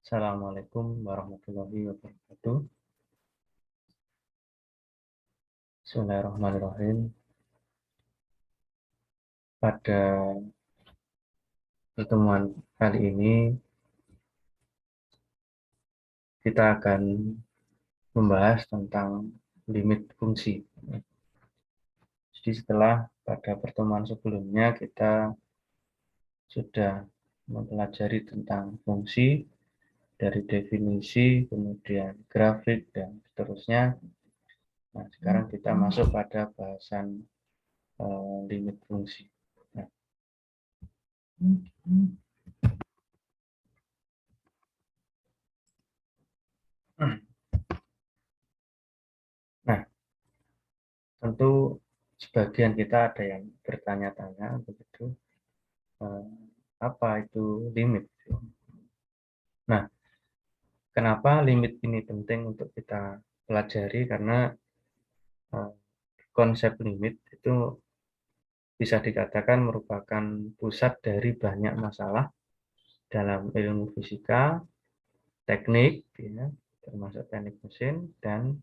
Assalamualaikum warahmatullahi wabarakatuh. Bismillahirrahmanirrahim. Pada pertemuan kali ini kita akan membahas tentang limit fungsi. Jadi setelah pada pertemuan sebelumnya kita sudah mempelajari tentang fungsi dari definisi, kemudian grafik dan seterusnya. Nah, sekarang kita masuk pada bahasan limit fungsi. Nah, nah, tentu sebagian kita ada yang bertanya-tanya begitu, apa itu limit. Nah, kenapa limit ini penting untuk kita pelajari? Karena konsep limit itu bisa dikatakan merupakan pusat dari banyak masalah dalam ilmu fisika, teknik, ya, termasuk teknik mesin, dan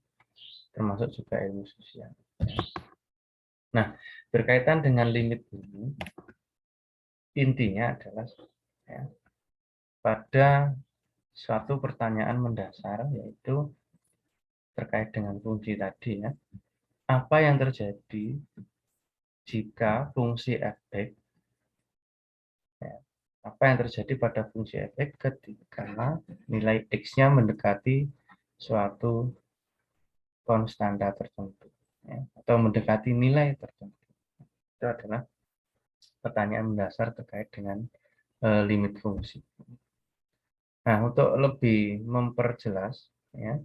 termasuk juga ilmu sosial. Nah, berkaitan dengan limit ini, intinya adalah ya, pada suatu pertanyaan mendasar, yaitu terkait dengan fungsi tadi, ya, apa yang terjadi jika fungsi f(x), ya, apa yang terjadi pada fungsi f(x) ketika nilai x-nya mendekati suatu konstanta tertentu, ya, atau mendekati nilai tertentu. Itu adalah pertanyaan mendasar terkait dengan limit fungsi. Nah, untuk lebih memperjelas, ya,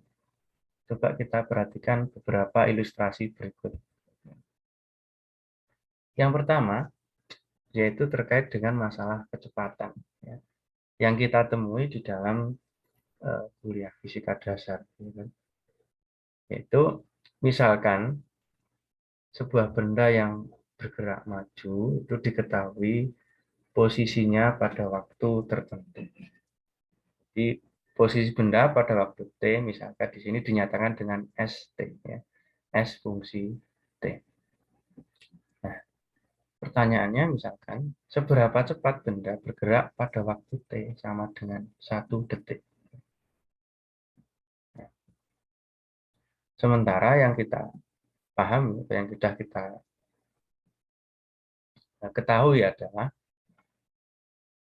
coba kita perhatikan beberapa ilustrasi berikut. Yang pertama, yaitu terkait dengan masalah kecepatan, ya, yang kita temui di dalam kuliah fisika dasar. Yaitu, misalkan sebuah benda yang bergerak maju itu diketahui posisinya pada waktu tertentu. Jadi, posisi benda pada waktu T, misalkan di sini dinyatakan dengan ST, ya, S fungsi T. Nah, pertanyaannya misalkan, seberapa cepat benda bergerak pada waktu T sama dengan 1 detik. Nah, sementara yang kita pahami, yang sudah kita ketahui adalah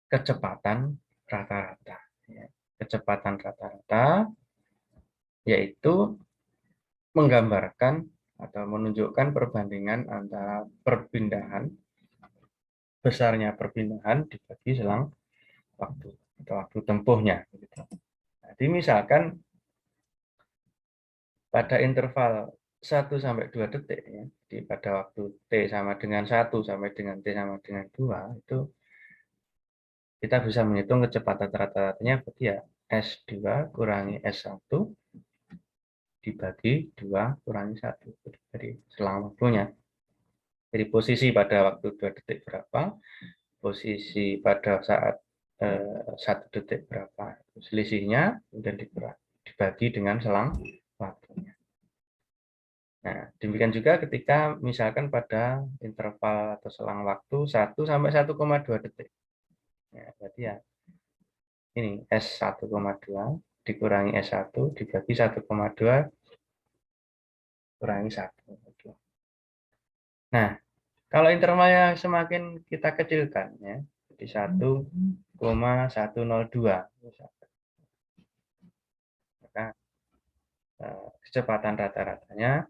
kecepatan rata-rata. Ya. Kecepatan rata-rata yaitu menggambarkan atau menunjukkan perbandingan antara perpindahan, besarnya perpindahan dibagi selang waktu atau waktu tempuhnya. Jadi misalkan pada interval 1-2 detik, ya, di pada waktu T sama dengan 1 sampai dengan T sama dengan 2, itu kita bisa menghitung kecepatan rata-ratanya berarti ya S2 kurangi S1 dibagi 2 kurangi 1. Jadi selang waktunya. Jadi posisi pada waktu 2 detik berapa, posisi pada saat 1 detik berapa. Selisihnya kemudian dibagi dengan selang waktunya. Nah, demikian juga ketika misalkan pada interval atau selang waktu 1 sampai 1,2 detik. Ya, berarti ya ini S1,2 dikurangi S1 dibagi 1,2 kurangi 1. Nah, kalau intervalnya semakin kita kecilkan, ya, jadi 1,102, maka kecepatan rata-ratanya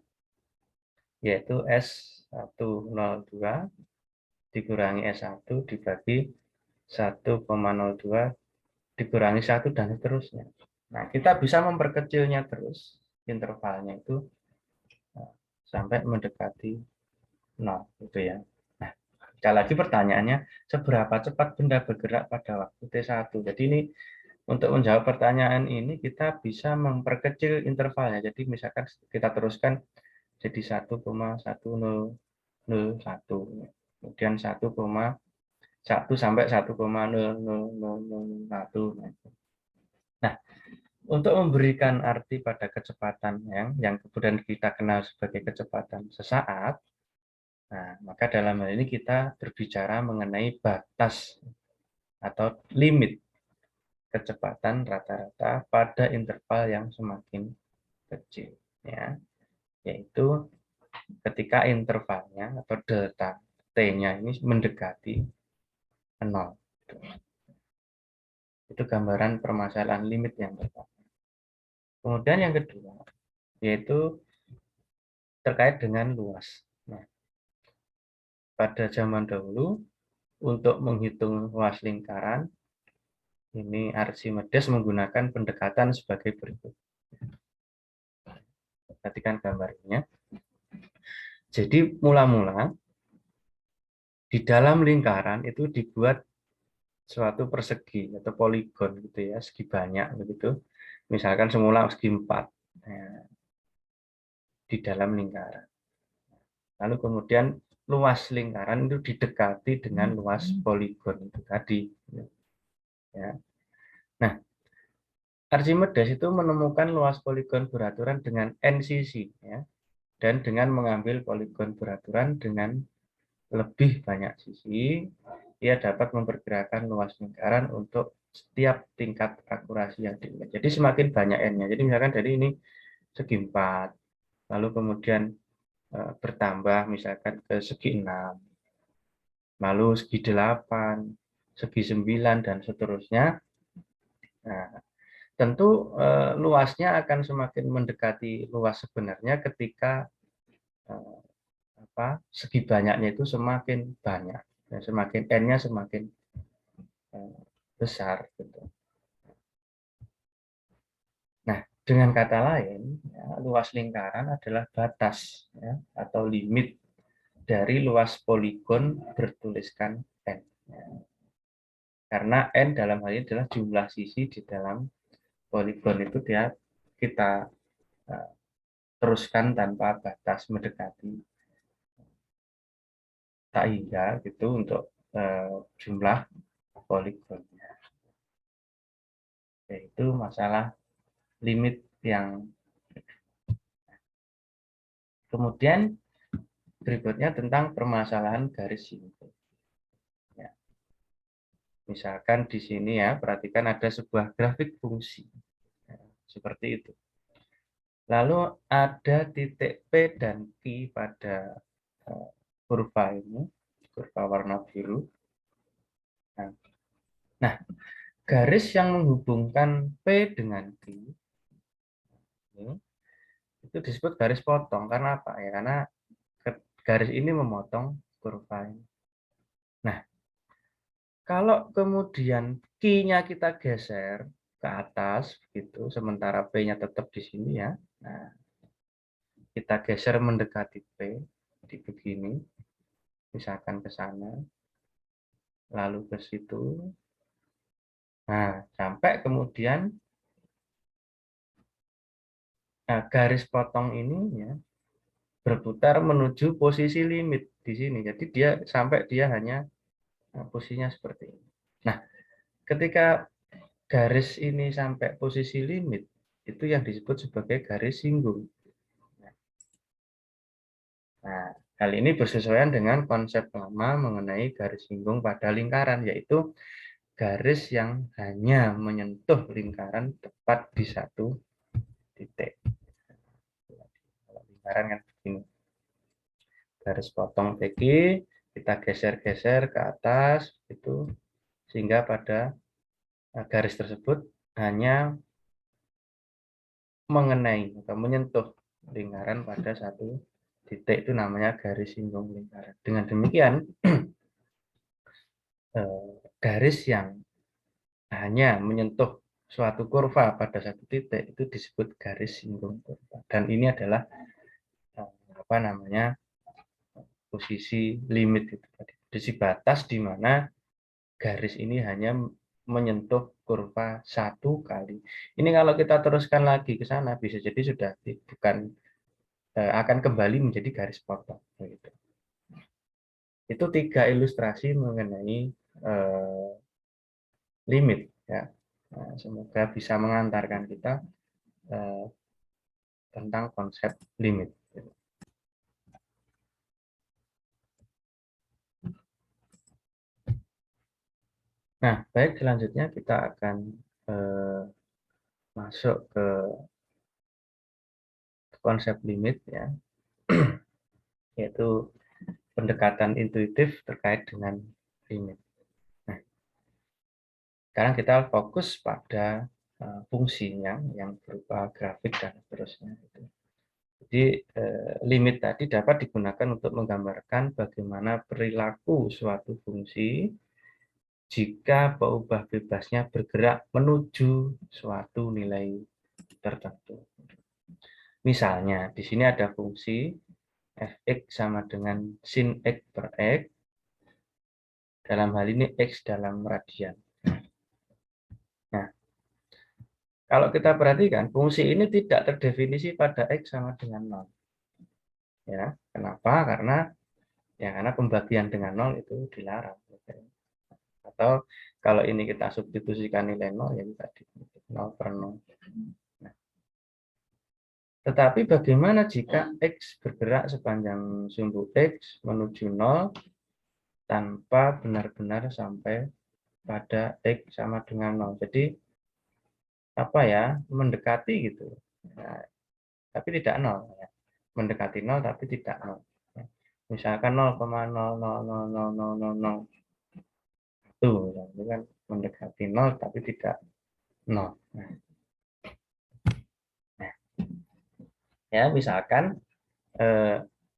yaitu S102 dikurangi S1 dibagi 1,02 dikurangi 1 dan seterusnya. Nah, kita bisa memperkecilnya terus intervalnya itu sampai mendekati 0, gitu ya. Nah, sekali lagi pertanyaannya, seberapa cepat benda bergerak pada waktu T1? Jadi ini untuk menjawab pertanyaan ini kita bisa memperkecil intervalnya. Jadi misalkan kita teruskan jadi 1,1001, kemudian 1,102, 1 sampai 1,0001. Nah, untuk memberikan arti pada kecepatan yang kemudian kita kenal sebagai kecepatan sesaat, nah, maka dalam hal ini kita berbicara mengenai batas atau limit kecepatan rata-rata pada interval yang semakin kecil, ya, yaitu ketika intervalnya atau delta t-nya ini mendekati 0. Itu gambaran permasalahan limit yang pertama. Kemudian yang kedua, yaitu terkait dengan luas. Nah, pada zaman dahulu, untuk menghitung luas lingkaran, ini Archimedes menggunakan pendekatan sebagai berikut. Perhatikan gambarnya. Jadi mula-mula di dalam lingkaran itu dibuat suatu persegi atau poligon gitu ya, segi banyak begitu. Misalkan semula segi 4 di dalam lingkaran. Lalu kemudian luas lingkaran itu didekati dengan luas poligon itu tadi. Ya. Nah, Archimedes itu menemukan luas poligon beraturan dengan n sisi, ya, dan dengan mengambil poligon beraturan dengan lebih banyak sisi, ia dapat memperkirakan luas lingkaran untuk setiap tingkat akurasi yang diinginkan. Jadi semakin banyak n-nya. Jadi misalkan dari ini segi 4, lalu kemudian bertambah misalkan ke segi 6, lalu segi 8, segi 9, dan seterusnya. Nah, tentu luasnya akan semakin mendekati luas sebenarnya ketika segi banyaknya itu semakin banyak, dan semakin n-nya semakin besar. Gitu. Nah, dengan kata lain, ya, luas lingkaran adalah batas, ya, atau limit dari luas poligon bertuliskan n. Ya. Karena n dalam hal ini adalah jumlah sisi di dalam poligon itu kita teruskan tanpa batas mendekati tak hingga gitu untuk jumlah poligonnya. Yaitu masalah limit yang kemudian berikutnya tentang permasalahan garis simpul. Ya. Misalkan di sini ya, perhatikan ada sebuah grafik fungsi. Ya, seperti itu. Lalu ada titik P dan Q pada kurva ini, kurva warna biru. Nah, garis yang menghubungkan P dengan Q ini, itu disebut garis potong. Karena apa? Ya, karena garis ini memotong kurva ini. Nah, kalau kemudian Q-nya kita geser ke atas, gitu, sementara P-nya tetap di sini ya. Nah, kita geser mendekati P, di begini, misalkan ke sana, lalu ke situ. Nah, sampai kemudian garis potong ini ya, berputar menuju posisi limit di sini. Jadi dia hanya posisinya seperti ini. Nah, ketika garis ini sampai posisi limit, itu yang disebut sebagai garis singgung. Nah, hal ini bersesuaian dengan konsep lama mengenai garis singgung pada lingkaran, yaitu garis yang hanya menyentuh lingkaran tepat di satu titik. Kalau lingkaran kan begini. Garis potong PG, kita geser-geser ke atas, itu sehingga pada garis tersebut hanya mengenai atau menyentuh lingkaran pada satu titik, itu namanya garis singgung lingkaran. Dengan demikian, garis yang hanya menyentuh suatu kurva pada satu titik itu disebut garis singgung kurva. Dan ini adalah apa namanya, posisi limit itu tadi. Posisi batas di mana garis ini hanya menyentuh kurva satu kali. Ini kalau kita teruskan lagi ke sana bisa jadi sudah bukan akan kembali menjadi garis potong. Itu 3 ilustrasi mengenai limit ya. Nah, semoga bisa mengantarkan kita tentang konsep limit. Nah, baik, selanjutnya kita akan masuk ke konsep limit ya, yaitu pendekatan intuitif terkait dengan limit. Nah, sekarang kita fokus pada fungsinya yang berupa grafik dan seterusnya. Jadi limit tadi dapat digunakan untuk menggambarkan bagaimana perilaku suatu fungsi jika peubah bebasnya bergerak menuju suatu nilai tertentu. Misalnya, di sini ada fungsi fx sama dengan sin x per x, dalam hal ini x dalam radian. Nah, kalau kita perhatikan, fungsi ini tidak terdefinisi pada x sama dengan 0. Ya, kenapa? Karena pembagian dengan 0 itu dilarang. Atau kalau ini kita substitusikan nilai 0, ya tadi 0 per 0. Nah, tetapi bagaimana jika x bergerak sepanjang sumbu x menuju 0 tanpa benar-benar sampai pada x sama dengan 0. Jadi apa ya, mendekati gitu. Nah, tapi tidak 0 ya. Mendekati 0 tapi tidak 0. Misalkan 0,0000001, itu kan mendekati 0 tapi tidak 0. Nah, ya misalkan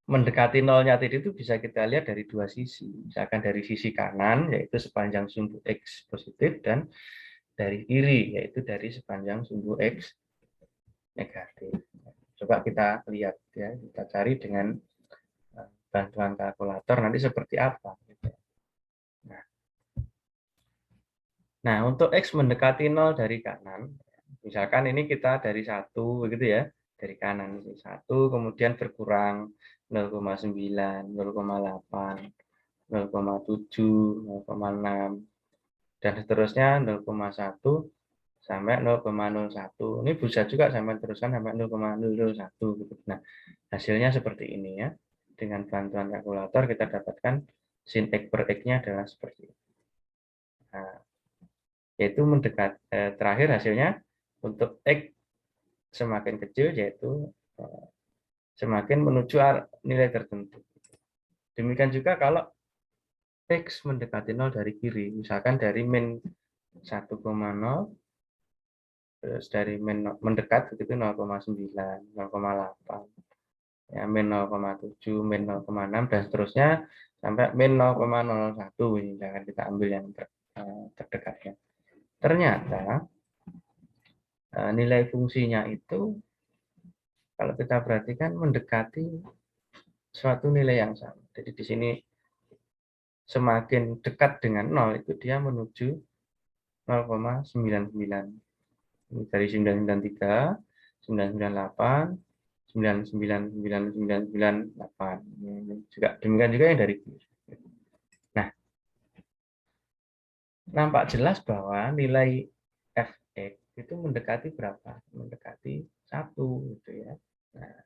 mendekati nolnya tadi itu bisa kita lihat dari dua sisi. Misalkan dari sisi kanan, yaitu sepanjang sumbu X positif, dan dari kiri, yaitu dari sepanjang sumbu X negatif. Coba kita lihat ya, kita cari dengan bantuan kalkulator nanti seperti apa. Nah, untuk X mendekati 0 dari kanan, misalkan ini kita dari 1, begitu ya, dari kanan. 1, kemudian berkurang 0,9, 0,8, 0,7, 0,6, dan seterusnya 0,1 sampai 0,01. Ini bisa juga sampai teruskan sampai 0,001. Gitu. Nah, hasilnya seperti ini ya. Dengan bantuan kalkulator kita dapatkan sin X per X-nya adalah seperti ini. Nah, yaitu mendekat terakhir hasilnya untuk X semakin kecil, yaitu semakin menuju nilai tertentu. Demikian juga kalau X mendekati 0 dari kiri, misalkan dari min 1,0, terus dari min mendekat begitu 0,9, 0,8, ya, min 0,7, min 0,6, dan seterusnya sampai min 0,01. Misalkan kita ambil yang terdekatnya. Ternyata nilai fungsinya itu kalau kita perhatikan mendekati suatu nilai yang sama. Jadi di sini semakin dekat dengan 0 itu dia menuju 0,99. Dari 993, 998, 99998. Juga demikian juga yang dari kiri. Nah, nampak jelas bahwa nilai fx itu mendekati berapa? Mendekati 1 gitu ya. Nah,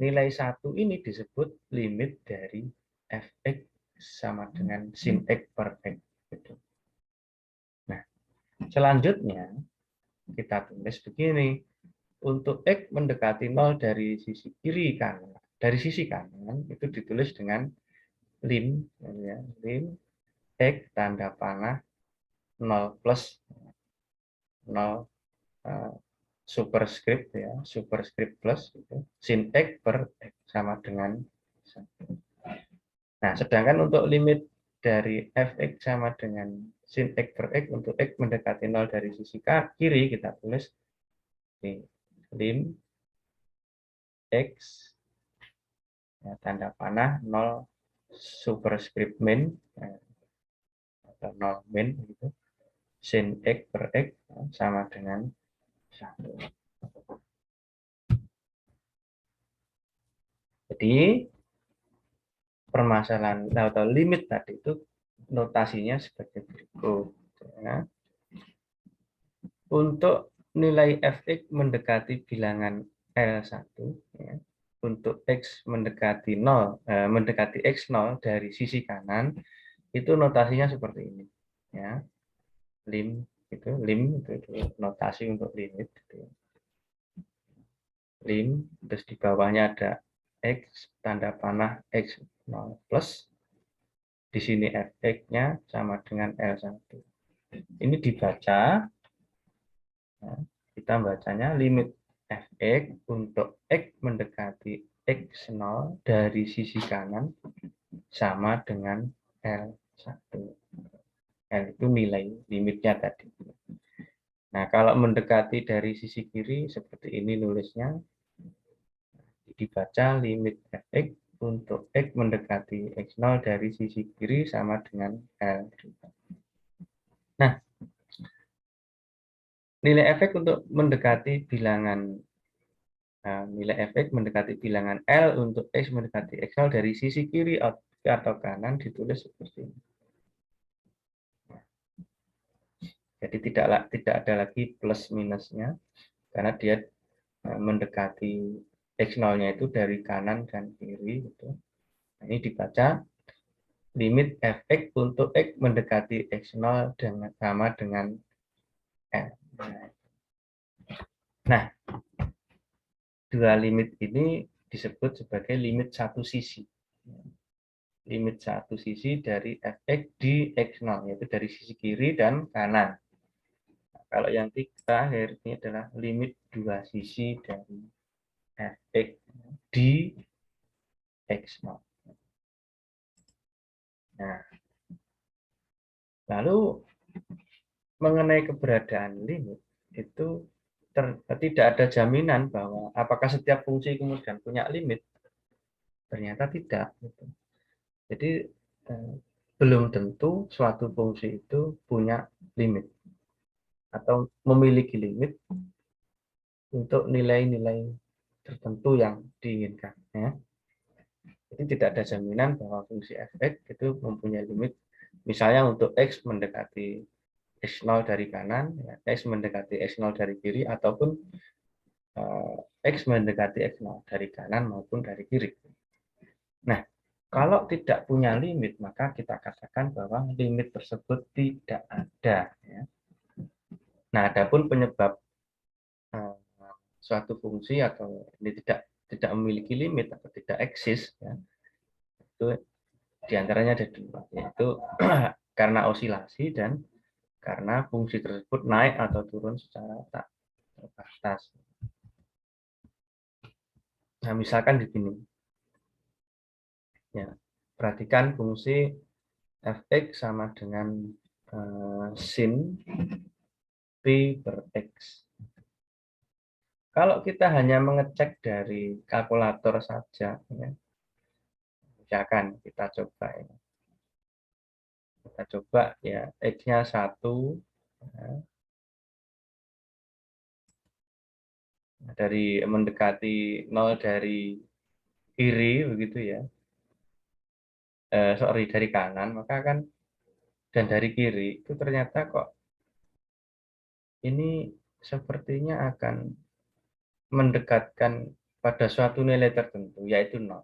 nilai 1 ini disebut limit dari fx sama dengan sin x per x. Gitu. Nah, selanjutnya kita tulis begini. Untuk x mendekati 0 dari sisi kiri kanan, dari sisi kanan itu ditulis dengan lim, ya, lim x tanda panah 0 plus 0 superscript ya, superscript plus itu, sin x per x sama dengan 1. Nah, sedangkan untuk limit dari fx sama dengan sin x per x untuk x mendekati 0 dari sisi kiri kita tulis di lim x ya, tanda panah 0 superscript min ya, atau 0 min gitu, sin x per x ya, sama dengan 1. Jadi permasalahan atau limit tadi itu notasinya sebagai berikut. Ya. Untuk nilai fx mendekati bilangan L1, ya, untuk X mendekati 0, mendekati X0 dari sisi kanan, itu notasinya seperti ini. Ya. Lim itu notasi untuk limit. Gitu. Lim, terus di bawahnya ada X, tanda panah X0 plus, di sini fx-nya sama dengan L1. Ini dibaca, ya, kita bacanya limit fx untuk X mendekati X0 dari sisi kanan sama dengan L1. L itu nilai limitnya tadi. Nah, kalau mendekati dari sisi kiri, seperti ini nulisnya, dibaca limit fx untuk X mendekati X0 dari sisi kiri sama dengan L. Nah, nilai efek untuk mendekati bilangan nilai efek mendekati bilangan L untuk X mendekati X0 dari sisi kiri atau kanan ditulis seperti ini. Jadi tidak ada lagi plus minusnya karena dia mendekati X0-nya itu dari kanan dan kiri gitu. Nah, ini dibaca limit fx untuk X mendekati X0 dengan sama dengan L. Nah, dua limit ini disebut sebagai limit satu sisi. Limit satu sisi dari fx di X0, yaitu dari sisi kiri dan kanan. Nah, kalau yang terakhir ini adalah limit dua sisi dari fx di X0. Nah, lalu mengenai keberadaan limit itu tidak ada jaminan bahwa apakah setiap fungsi kemudian punya limit. Ternyata tidak. Gitu. Jadi belum tentu suatu fungsi itu punya limit atau memiliki limit untuk nilai-nilai tertentu yang diinginkan. Ya. Jadi tidak ada jaminan bahwa fungsi fx itu mempunyai limit. Misalnya untuk x mendekati x0 dari kanan, ya, x mendekati x0 dari kiri, ataupun x mendekati x0 dari kanan maupun dari kiri. Nah, kalau tidak punya limit, maka kita katakan bahwa limit tersebut tidak ada. Ya. Nah, adapun penyebab suatu fungsi atau ini tidak memiliki limit atau tidak eksis, ya, itu diantaranya ada dua, yaitu karena osilasi dan karena fungsi tersebut naik atau turun secara tak terbatas. Nah, misalkan di sini, ya, perhatikan fungsi fx sama dengan sin p per x. Kalau kita hanya mengecek dari kalkulator saja, ya, misalkan kita coba ini. Kita coba ya, x-nya 1, ya, dari mendekati 0 dari kiri begitu ya. Sorry, dari kanan, maka kan dan dari kiri itu ternyata kok ini sepertinya akan mendekatkan pada suatu nilai tertentu, yaitu 0.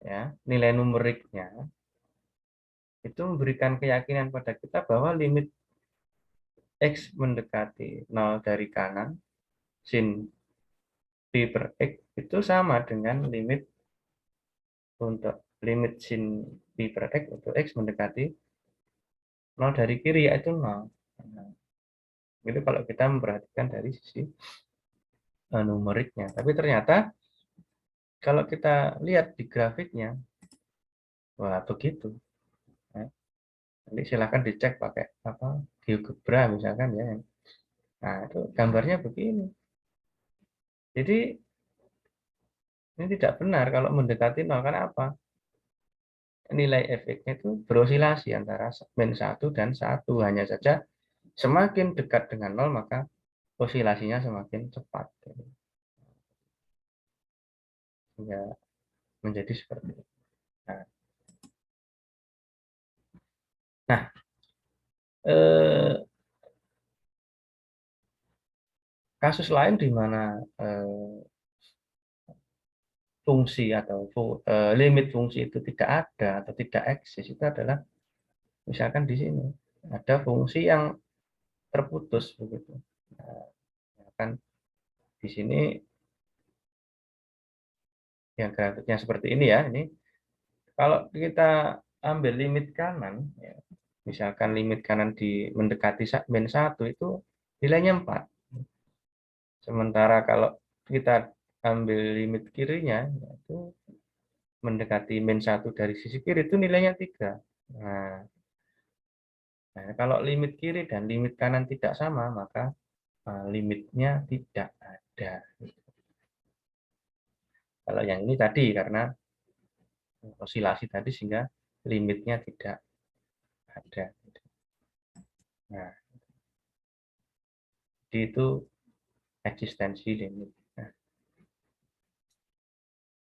Ya, nilai numeriknya itu memberikan keyakinan pada kita bahwa limit x mendekati 0 dari kanan, sin p per x itu sama dengan limit sin p per x untuk x mendekati 0 dari kiri, yaitu 0. Nah, itu kalau kita memperhatikan dari sisi numeriknya. Tapi ternyata kalau kita lihat di grafiknya, wah begitu. Ya. Nanti silahkan dicek pakai apa GeoGebra misalkan ya. Nah itu gambarnya begini. Jadi ini tidak benar kalau mendekati 0. Karena apa? Nilai efeknya itu berosilasi antara min 1 dan 1. Hanya saja semakin dekat dengan 0 maka osilasinya semakin cepat. Ya, menjadi seperti itu. Nah, Nah, eh, kasus lain di mana fungsi atau limit fungsi itu tidak ada atau tidak eksis itu adalah misalkan di sini ada fungsi yang terputus begitu. Nah, kan di sini yang grafiknya seperti ini ya. Ini kalau kita ambil limit kanan, ya, misalkan limit kanan di mendekati min 1 itu nilainya 4. Sementara kalau kita ambil limit kirinya, itu mendekati min 1 dari sisi kiri itu nilainya 3. Nah, kalau limit kiri dan limit kanan tidak sama, maka limitnya tidak ada. Kalau yang ini tadi karena osilasi tadi sehingga limitnya tidak ada. Nah, itu eksistensi limit. Nah,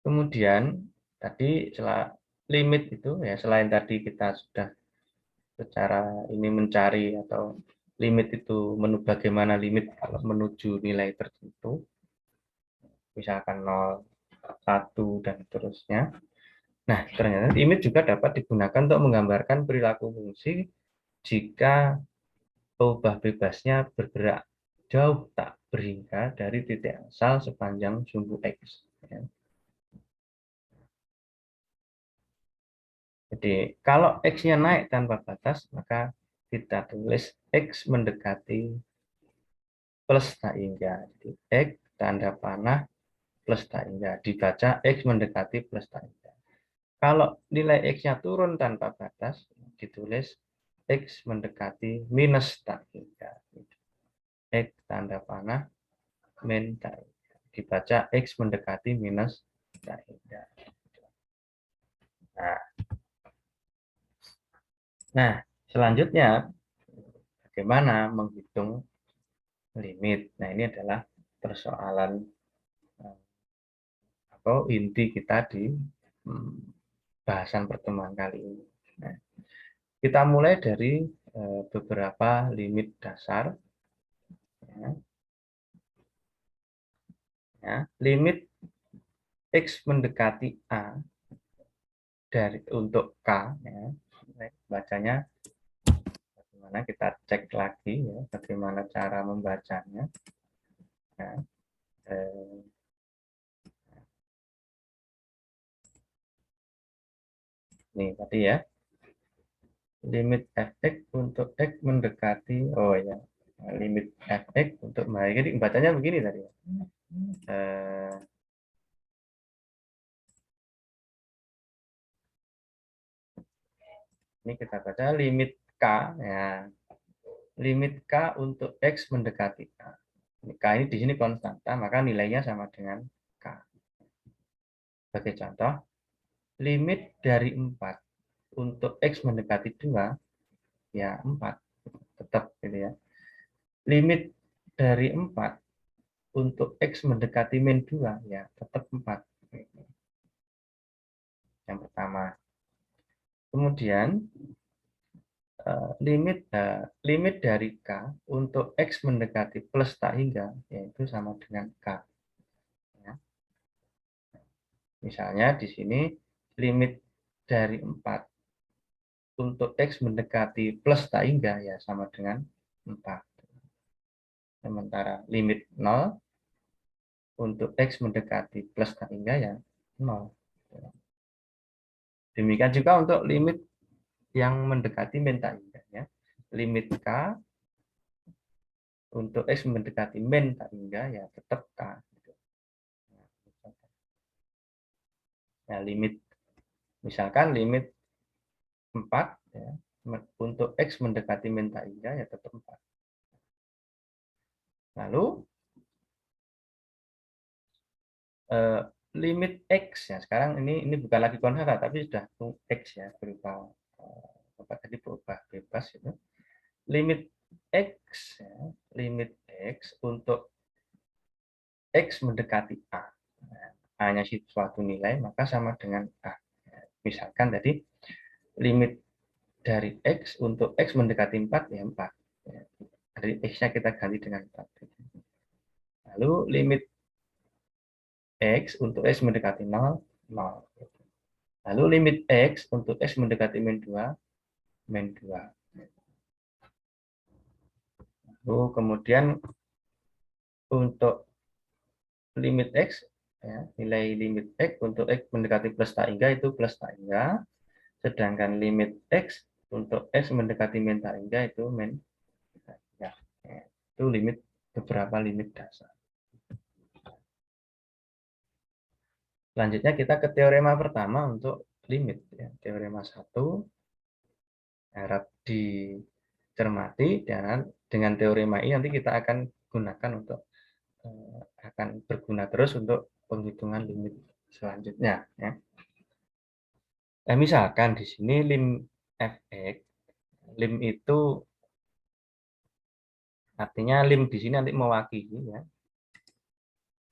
kemudian tadi limit itu ya selain tadi kita sudah secara ini mencari atau limit itu bagaimana limit kalau menuju nilai tertentu, misalkan 0, 1 dan seterusnya. Nah, ternyata limit juga dapat digunakan untuk menggambarkan perilaku fungsi jika ubah bebasnya bergerak jauh tak berhingga dari titik asal sepanjang sumbu X. Ya. Jadi, kalau X-nya naik tanpa batas, maka kita tulis X mendekati plus tak hingga. Jadi, X tanda panah plus tak hingga. Dibaca X mendekati plus tak hingga. Kalau nilai X-nya turun tanpa batas, ditulis X mendekati minus tak hingga. X tanda panah min tak hingga. Dibaca X mendekati minus tak hingga. Nah, nah, selanjutnya bagaimana menghitung limit. Nah, ini adalah persoalan atau inti kita di bahasan pertemuan kali ini. Nah, kita mulai dari beberapa limit dasar. Ya, ya. Limit X mendekati A untuk K. Ya. Bacanya bagaimana, kita cek lagi ya, bagaimana cara membacanya. Ya. Ini tadi ya. Limit fx untuk x mendekati, oh ya, limit fx untuk jadi bacanya begini tadi ya. Ini kita baca limit k ya, limit k untuk x mendekati k. K ini di sini konstanta, maka nilainya sama dengan k. Sebagai contoh, limit dari 4 untuk x mendekati 2 ya 4 tetap gitu ya. Limit dari 4 untuk x mendekati min 2 ya tetap 4. Yang pertama. Kemudian limit dari k untuk x mendekati plus tak hingga yaitu sama dengan k. Ya. Misalnya di sini limit dari 4 untuk x mendekati plus tak hingga ya sama dengan 4. Sementara limit 0 untuk x mendekati plus tak hingga ya 0. Demikian juga untuk limit yang mendekati min tak hingga ya. Limit k untuk x mendekati min tak hingga ya tetap k. Nah, limit misalkan limit 4 ya, untuk x mendekati min tak hingga ya tetap 4. Lalu limit x ya, sekarang ini bukan lagi konstanta tapi sudah x ya, berupa apa tadi, berubah bebas itu. Limit x ya, limit x untuk x mendekati a. Nah, A-nya suatu nilai maka sama dengan a. Misalkan tadi limit dari X untuk X mendekati 4 ya 4. Ya, dari X-nya kita ganti dengan 4. Lalu limit X untuk X mendekati 0, 0. Lalu limit X untuk X mendekati min 2, min 2. Lalu kemudian untuk limit X, ya, nilai limit X untuk X mendekati plus tak hingga itu plus tak hingga. Sedangkan limit X untuk X mendekati min tak hingga itu min tak hingga. Ya, itu limit beberapa limit dasar. Selanjutnya kita ke teorema pertama untuk limit. Ya. Teorema 1 harap dicermati dan dengan teorema ini nanti kita akan gunakan untuk akan berguna terus untuk penghitungan limit selanjutnya. Ya. Misalkan di sini lim fx, lim itu artinya lim di sini nanti mewakili ya,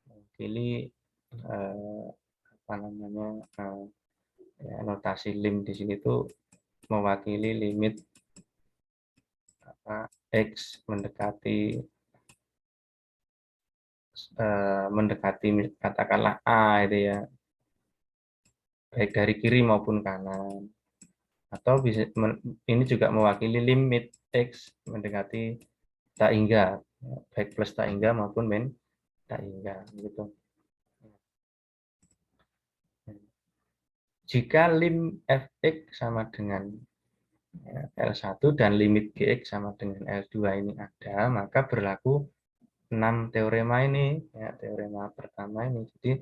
mewakili apa namanya ya, notasi lim di sini itu mewakili limit apa, x mendekati katakanlah a itu ya, baik dari kiri maupun kanan, atau bisa ini juga mewakili limit x mendekati tak hingga, baik plus tak hingga maupun min tak hingga gitu. Jika lim fx sama dengan ya, L1 dan limit gx sama dengan L2 ini ada, maka berlaku 6 teorema ini, ya, teorema pertama ini. Jadi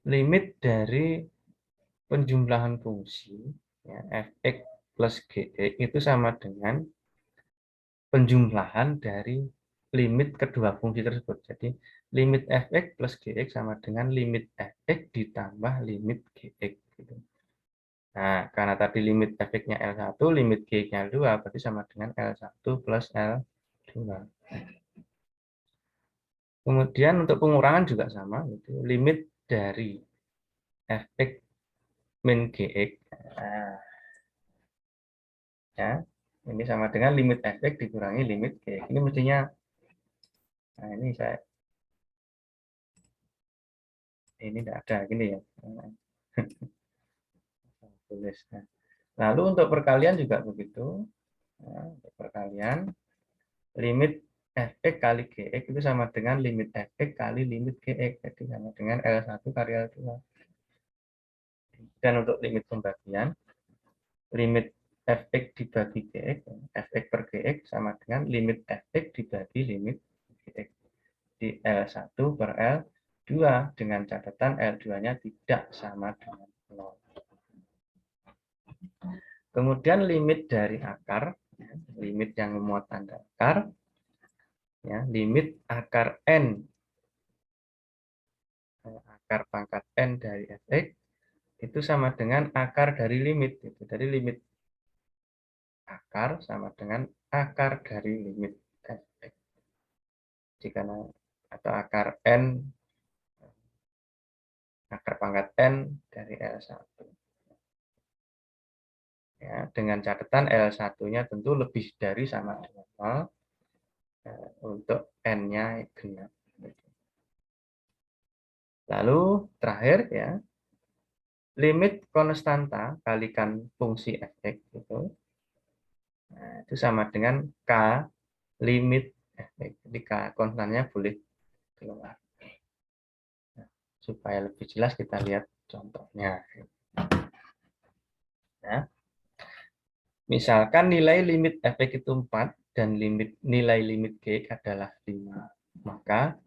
limit dari penjumlahan fungsi ya, fx plus gx itu sama dengan penjumlahan dari limit kedua fungsi tersebut. Jadi limit fx plus gx sama dengan limit fx ditambah limit gx. Gitu. Nah, karena tadi limit fx-nya L1, limit g-nya L2, berarti sama dengan L1 plus L2. Kemudian untuk pengurangan juga sama. Gitu. Limit dari fx min gx. Nah, ya, ini sama dengan limit fx dikurangi limit gx. Ini mestinya, nah ini saya, ini tidak ada gini ya. Tulis. Nah, lalu untuk perkalian juga begitu. Nah, untuk perkalian, limit fx kali gx itu sama dengan limit fx kali limit gx. Jadi sama dengan L1 kali L2. Dan untuk limit pembagian, limit fx dibagi gx, fx per gx sama dengan limit fx dibagi limit gx. Di L1 per L2 dengan catatan L2-nya tidak sama dengan 0. Kemudian limit dari akar, limit yang memuat tanda akar, ya, limit akar n, akar pangkat n dari fx itu sama dengan akar dari limit. Itu dari limit akar sama dengan akar dari limit fx. Jika atau akar n, akar pangkat n dari L1. Ya, dengan catatan L1-nya tentu lebih dari sama dengan 0 untuk n-nya genap. Lalu terakhir ya, limit konstanta kalikan fungsi fx itu, nah, itu sama dengan k limit fx. Jadi k konstannya boleh keluar. Nah, supaya lebih jelas kita lihat contohnya. Nah, misalkan nilai limit fx itu 4 dan nilai limit gx adalah 5. Maka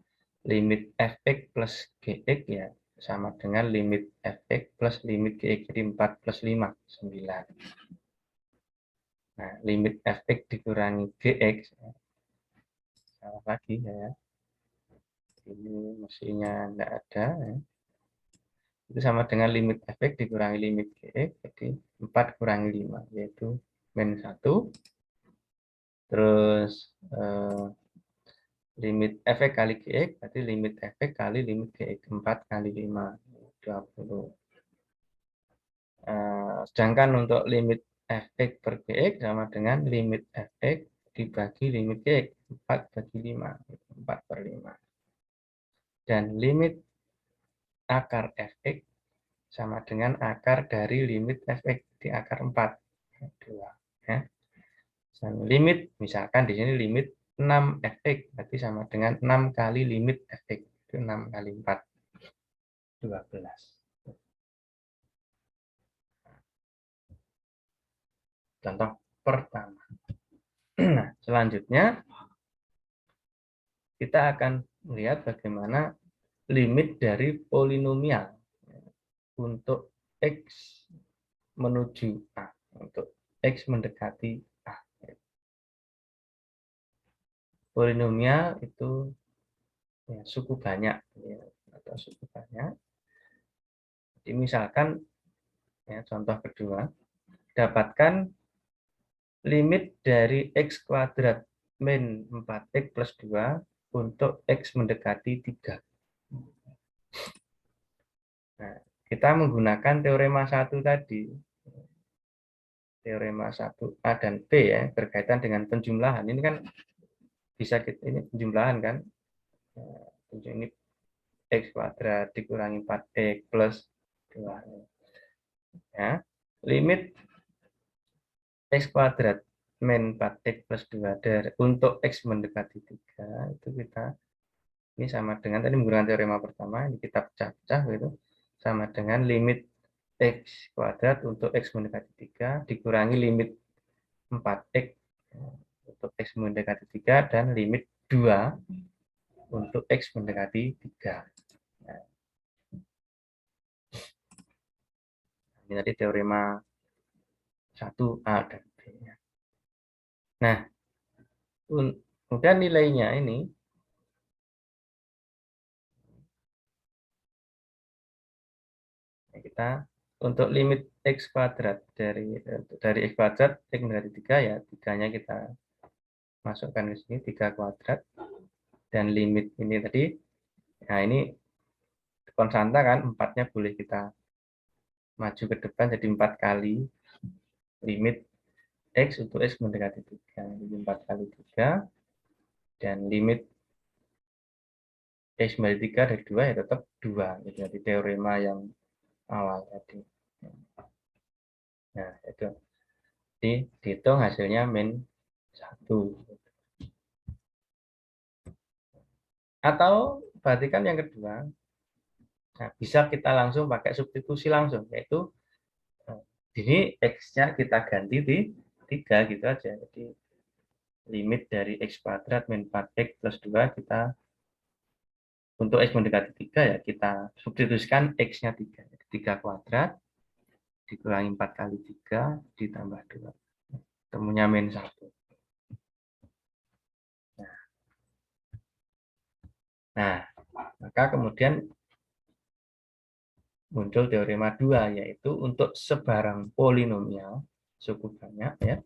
limit fx plus gx ya sama dengan limit fx plus limit gx. Jadi 4 plus 5, 9. Nah, limit fx dikurangi gx, salah lagi ya. Ini mestinya tidak ada. Ya. Itu sama dengan limit fx dikurangi limit gx. Jadi 4 kurangi 5, yaitu min 1. Terus limit fx kali gx, berarti limit fx kali limit gx. 4 kali 5, 20. Sedangkan untuk limit fx per gx sama dengan limit fx dibagi limit gx, 4 bagi 5, 4 per 5. Dan limit akar fx sama dengan akar dari limit fx di akar 4. 2. Ya. Dan limit, misalkan di sini limit 6 fx, berarti sama dengan 6 kali limit fx. Itu 6 kali 4, 12. Contoh pertama. Nah, selanjutnya kita akan melihat bagaimana limit dari polinomial untuk x menuju A, untuk x mendekati A. Polinomial itu ya, suku banyak, ya, atau suku banyak. Jadi misalkan, ya, contoh kedua, dapatkan limit dari x kuadrat min 4x plus 2 untuk x mendekati 3. Nah, kita menggunakan teorema 1 tadi. Teorema 1A dan B ya, berkaitan dengan penjumlahan. Ini kan bisa kita, ini penjumlahan kan. Ini x kuadrat dikurangi 4x plus 2. Ya. Limit x kuadrat min 4x plus 2 dari, untuk x mendekati 3 itu kita, ini sama dengan tadi menggunakan teorema pertama, ini kita pecah-pecah gitu, sama dengan limit x kuadrat untuk x mendekati 3 dikurangi limit 4x untuk x mendekati 3 dan limit 2 untuk x mendekati 3. Nah, ini tadi teorema 1A dan B. Nah, kemudian nilainya ini kita untuk limit x kuadrat dari x kuadrat x mendekati 3 ya, 3-nya kita masukkan ke sini 3 kuadrat, dan limit ini tadi, nah ini konstanta kan, 4-nya boleh kita maju ke depan jadi 4 kali limit x untuk x mendekati 3, jadi 4 kali 3, dan limit x kembali 3 dari 2 ya tetap 2, jadi teorema yang awal tadi. Nah, itu dihitung hasilnya min 1. Atau perhatikan yang kedua, nah, bisa kita langsung pakai substitusi langsung, yaitu ini x-nya kita ganti di 3 gitu aja. Jadi limit dari x kuadrat min 4x plus 2 kita untuk x mendekati 3 ya kita substitusikan x-nya 3. 3 kuadrat dikurangi 4 kali 3 ditambah 2. Temunya min 1. Nah, maka kemudian muncul teorema 2, yaitu untuk sebarang polinomial cukup banyak ya.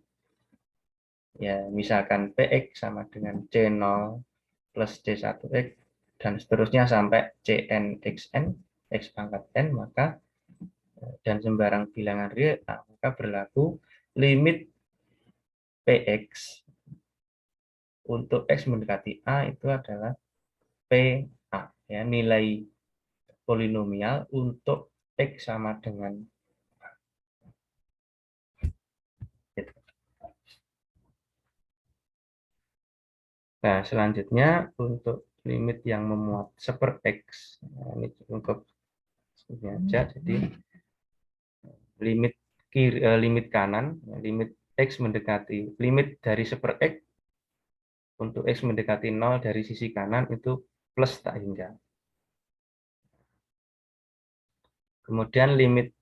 Ya, misalkan px sama dengan c0 plus c1x dan seterusnya sampai cnxn x pangkat n, maka dan sembarang bilangan real, maka berlaku limit px untuk x mendekati a itu adalah PA, ya, nilai polinomial untuk x sama dengan gitu. Nah, selanjutnya untuk limit yang memuat seper x, nah, ini cukup ini aja. Jadi limit kiri, limit kanan, limit x mendekati limit dari seper x untuk x mendekati 0 dari sisi kanan itu plus tak hingga. Kemudian limit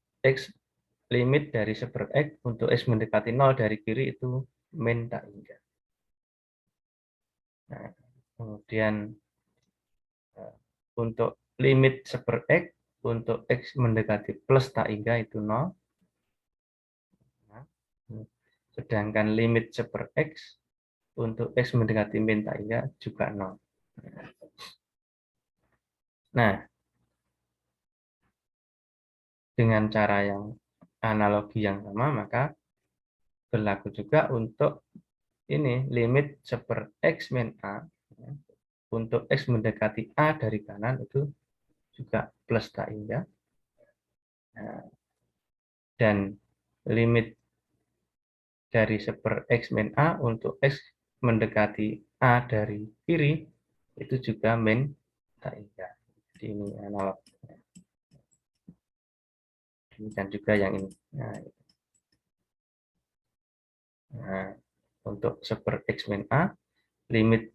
dari seper x untuk x mendekati 0 dari kiri itu min tak hingga. Nah, kemudian untuk limit seper x untuk x mendekati plus tak hingga itu 0. Nah, sedangkan limit seper x untuk x mendekati min tak hingga juga 0. Nah, dengan cara yang analogi yang sama, maka berlaku juga untuk ini limit seper X min A. Untuk X mendekati A dari kanan itu juga plus tak hingga. Nah, dan limit dari seper X min A untuk X mendekati A dari kiri itu juga min tak hingga. Jadi ini analog. Dan juga yang ini. Nah, untuk seper X min A, limit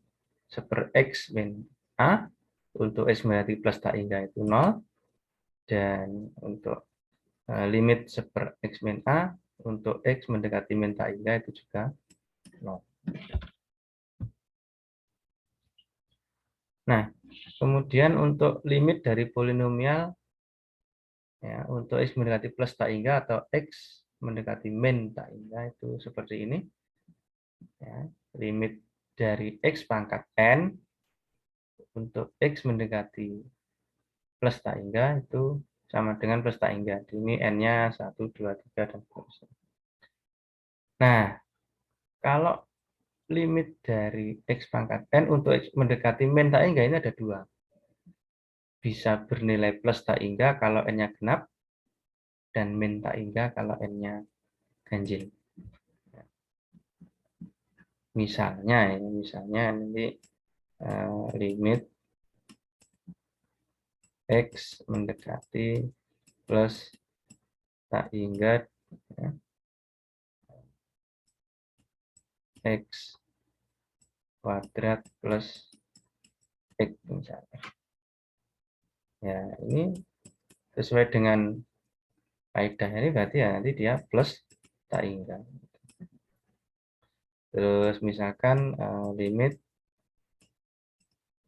seper X min A untuk X mendekati plus tak hingga itu 0. Dan untuk limit seper X min A untuk X mendekati min tak hingga itu juga 0. Nah, kemudian untuk limit dari polinomial ya, untuk X mendekati plus tak hingga atau X mendekati min tak hingga itu seperti ini. Ya, limit dari X pangkat N untuk X mendekati plus tak hingga itu sama dengan plus tak hingga. Ini N-nya 1, 2, 3, dan seterusnya. Nah, kalau limit dari X pangkat N untuk X mendekati min tak hingga ini ada dua. Bisa bernilai plus tak hingga kalau N-nya genap, dan min tak hingga kalau N-nya ganjil. Misalnya, nanti limit X mendekati plus tak hingga ya, X kuadrat plus X misalnya. Ya, ini sesuai dengan kaidah ini berarti ya nanti dia plus tak hingga. Terus misalkan limit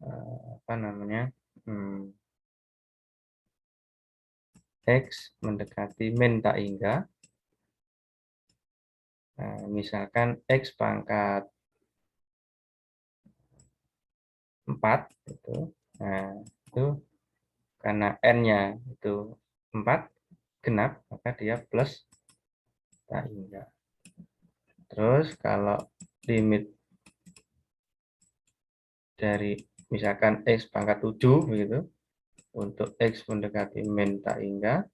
apa namanya X mendekati min tak hingga. Misalkan X pangkat 4 itu. Nah, itu karena N-nya itu 4 genap, maka dia plus tak hingga. Terus kalau limit dari misalkan X pangkat 7 begitu, untuk X mendekati min tak hingga.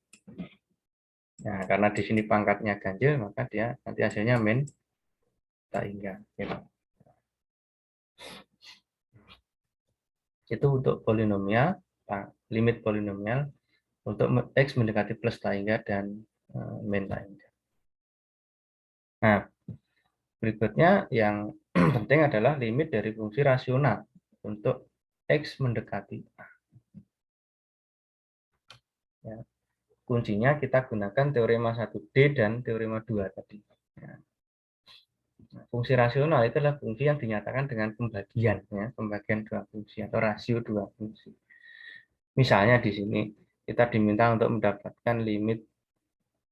Nah, karena di sini pangkatnya ganjil, maka dia nanti hasilnya min tak hingga. Gitu. Itu untuk polinomial, limit polinomial untuk X mendekati plus tak hingga dan min tak hingga. Nah, berikutnya yang penting adalah limit dari fungsi rasional untuk X mendekati A. Ya. Kuncinya kita gunakan teorema 1D dan teorema 2 tadi. Ya. Fungsi rasional itu adalah fungsi yang dinyatakan dengan pembagian, ya, pembagian dua fungsi atau rasio dua fungsi. Misalnya di sini kita diminta untuk mendapatkan limit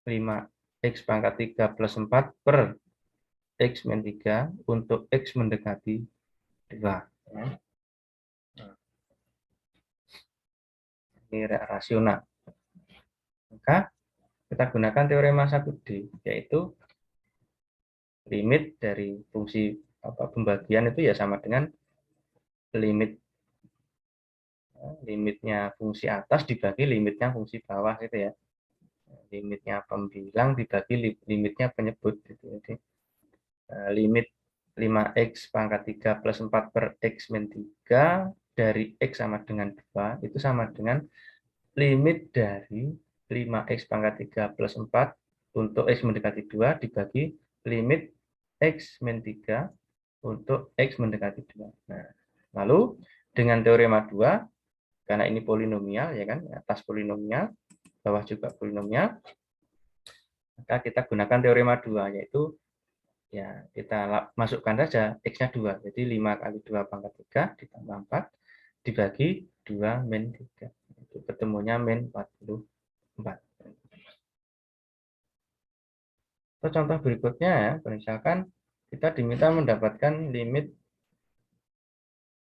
5x pangkat 3 plus 4 per x min 3 untuk x mendekati 2. Ya. Ini rasional. Maka kita gunakan teorema 1D, yaitu limit dari fungsi pembagian itu ya sama dengan limitnya fungsi atas dibagi limitnya fungsi bawah gitu ya. Limitnya pembilang dibagi limitnya penyebut gitu. Jadi limit 5x pangkat 3 plus 4 per x min 3 dari x sama dengan 2 itu sama dengan limit dari 5x pangkat 3 plus 4 untuk x mendekati 2 dibagi limit x min 3 untuk x mendekati 2. Nah, lalu dengan teorema 2, karena ini polinomial, ya kan, atas polinomial, bawah juga polinomial, maka kita gunakan teorema 2, yaitu ya kita masukkan saja x-nya 2. Jadi 5 kali 2 pangkat 3 ditambah 4 dibagi 2 min 3. Itu ketemunya min 44. Atau contoh berikutnya ya, misalkan kita diminta mendapatkan limit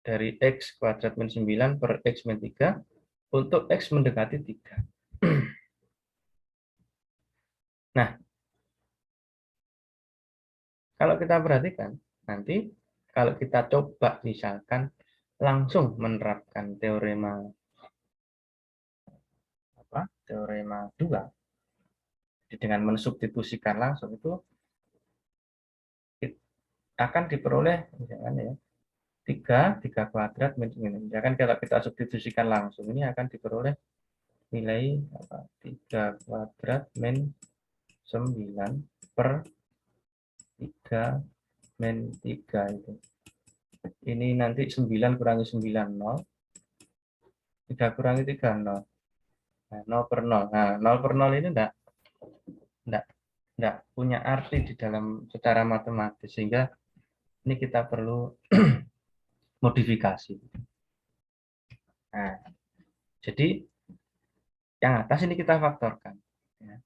dari x kuadrat min 9 per x min 3 untuk x mendekati 3. Nah, kalau kita perhatikan, nanti kalau kita coba misalkan langsung menerapkan teorema 2 dengan mensubstitusikan langsung itu akan diperoleh misalkan ya 3 kuadrat min ini. Misalkan kalau kita substitusikan langsung ini akan diperoleh nilai 3 kuadrat min 9 per 3 min 3 itu. Ini nanti 9 kurangi 9 0, 3 kurangi 3 0. Nah, 0 per 0. Nah, 0 per 0 ini enggak punya arti di dalam secara matematis sehingga ini kita perlu modifikasi. Nah, jadi yang atas ini kita faktorkan. Ya.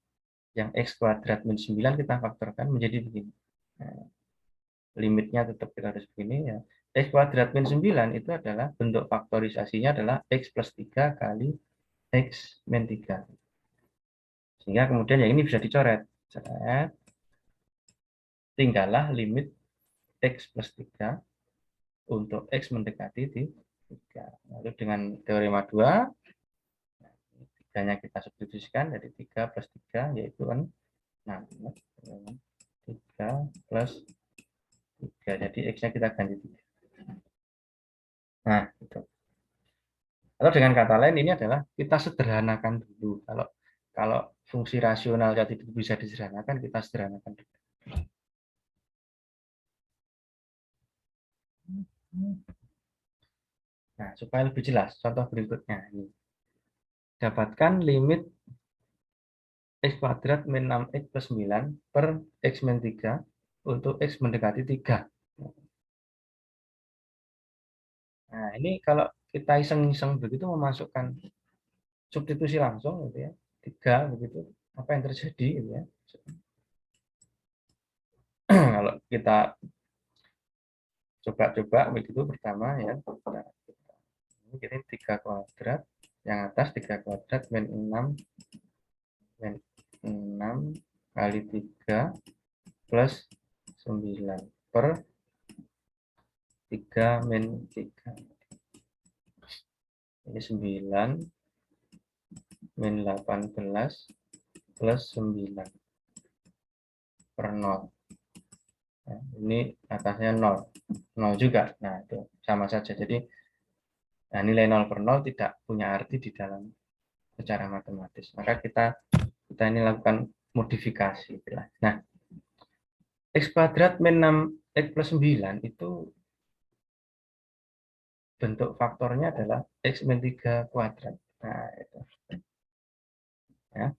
Yang x kuadrat min 9 kita faktorkan menjadi begini. Nah, limitnya tetap kita harus begini ya. X kuadrat min 9 itu adalah bentuk faktorisasinya adalah x plus 3 kali x min 3. Sehingga kemudian yang ini bisa dicoret. Tinggallah limit x plus 3 untuk x mendekati di 3. Lalu dengan teorema 2, tiganya kita substitusikan dari 3 plus 3 yaitu 6. 3 plus 3. Jadi x-nya kita ganti 3. Nah, itu. Atau dengan kata lain ini adalah kita sederhanakan dulu. Kalau fungsi rasional yang tidak bisa disederhanakan, kita sederhanakan dulu. Nah, supaya lebih jelas, contoh berikutnya ini. Dapatkan limit x kuadrat min 6x plus 9 per x min 3 untuk x mendekati 3. Nah, ini kalau kita iseng-iseng begitu memasukkan substitusi langsung gitu ya, 3 begitu, apa yang terjadi gitu ya. Kalau kita coba-coba begitu pertama ya. Ini 3 kuadrat, yang atas 3 kuadrat min 6 kali 3 plus 9 per 3 min 3. Ini 9 min 18 plus 9 per 0. Nah, ini atasnya 0. 0 juga. Nah, itu sama saja. Jadi nah, nilai 0 per 0 tidak punya arti di dalam secara matematis. Maka kita ini lakukan modifikasi. Nah, x kuadrat min 6x plus 9 itu bentuk faktornya adalah x min 3 kuadrat. Nah, itu. Ya.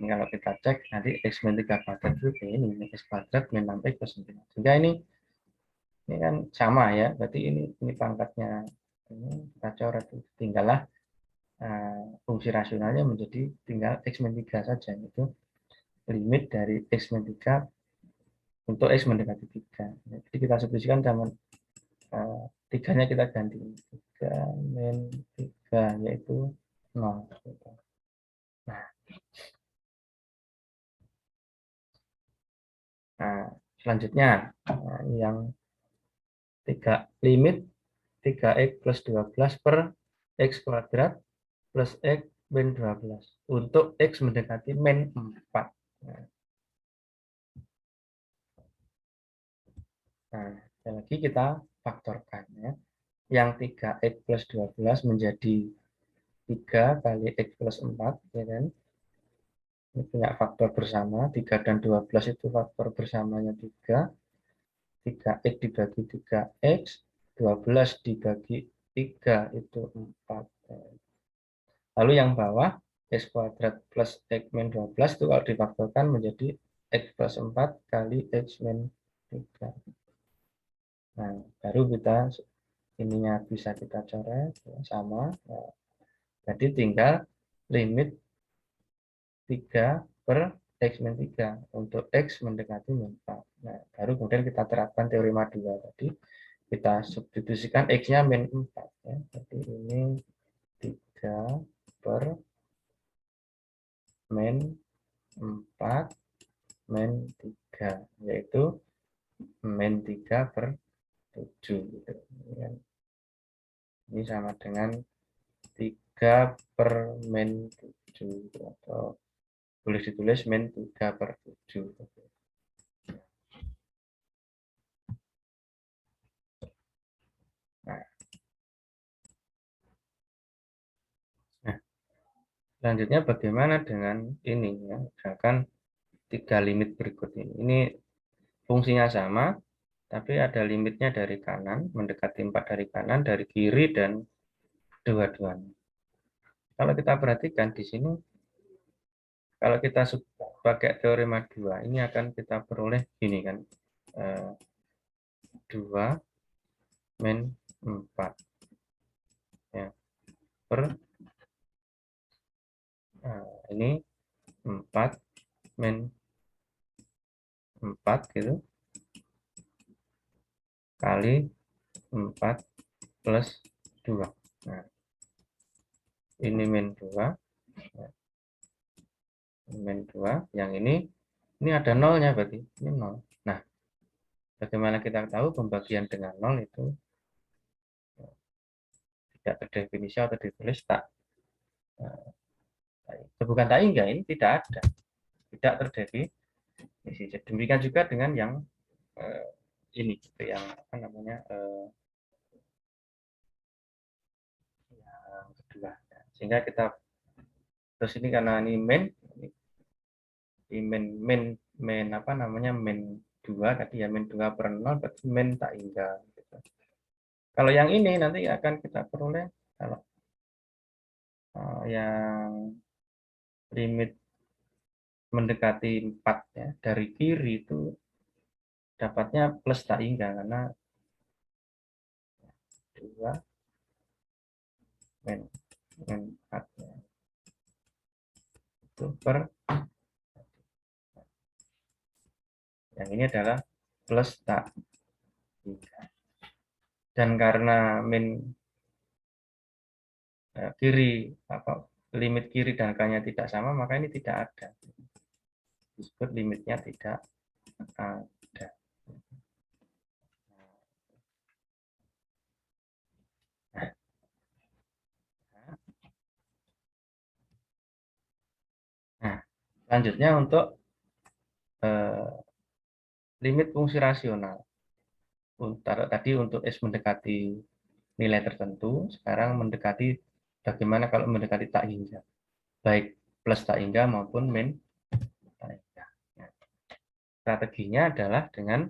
Ini kalau kita cek nanti x min 3 kuadrat itu ini x kuadrat min 6x plus 9. Sehingga ini kan sama ya. Berarti ini pangkatnya ini kita coret, tinggallah fungsi rasionalnya menjadi tinggal x min 3 saja. Itu limit dari x min 3 untuk x mendekati 3. Jadi kita substitusikan sama 3-nya kita ganti 3 min 3 yaitu 0. Nah, selanjutnya yang 3 limit 3x plus 12 per x kuadrat plus x min 12 untuk x mendekati min 4. Nah, lagi kita faktorkan ya. Yang 3x plus 12 menjadi 3 kali x plus 4, ya kan? Ini punya faktor bersama, 3 dan 12 itu faktor bersamanya 3. 3x dibagi 3x, 12 dibagi 3 itu 4. Lalu yang bawah, x kuadrat plus x min 12 itu kalau difaktorkan menjadi x plus 4 kali x min 3. Nah, baru kita ininya bisa kita coret sama. Nah, jadi tinggal limit 3 per x min 3 untuk x mendekati min 4. Nah, baru kemudian kita terapkan teorema 2 tadi. Kita substitusikan x-nya min 4. Ya. Jadi ini 3 per min 4 min 3. Yaitu min 3/7 gitu. Ini sama dengan 3/-7 atau boleh ditulis min 3/7. Nah, selanjutnya bagaimana dengan ini ya? Misalkan 3 limit berikut ini. Ini fungsinya sama, tapi ada limitnya dari kanan, mendekati 4 dari kanan, dari kiri, dan dua-duanya. Kalau kita perhatikan di sini, kalau kita pakai teorema 2, ini akan kita peroleh gini kan. 2 min 4 ya, per ini 4 min 4 gitu kali 4 plus 2. Nah, ini min 2, min 2, yang ini ada nolnya berarti, ini 0. Nah, bagaimana kita tahu pembagian dengan 0 itu tidak terdefinisi atau ditulis tak, bukan tak hingga, ini tidak ada, tidak terdefinisi. Demikian juga dengan yang ini gitu, yang apa namanya, yang kedua. Sehingga kita terus ini karena ini min, min apa namanya, min 2 tadi ya, min 2/0 berarti min tak hingga gitu. Kalau yang ini nanti akan kita peroleh kalau yang limit mendekati 4 ya, dari kiri itu dapatnya plus tak hingga karena 2 min 4 ya. Itu per yang ini adalah plus tak hingga. Dan karena min kiri apa limit kiri dan kanan tidak sama, maka ini tidak ada. Disebut limitnya tidak ada. Nah, selanjutnya untuk limit fungsi rasional. Tadi untuk S mendekati nilai tertentu, sekarang mendekati bagaimana kalau mendekati tak hingga, baik plus tak hingga maupun min tak hingga. Nah, strateginya adalah dengan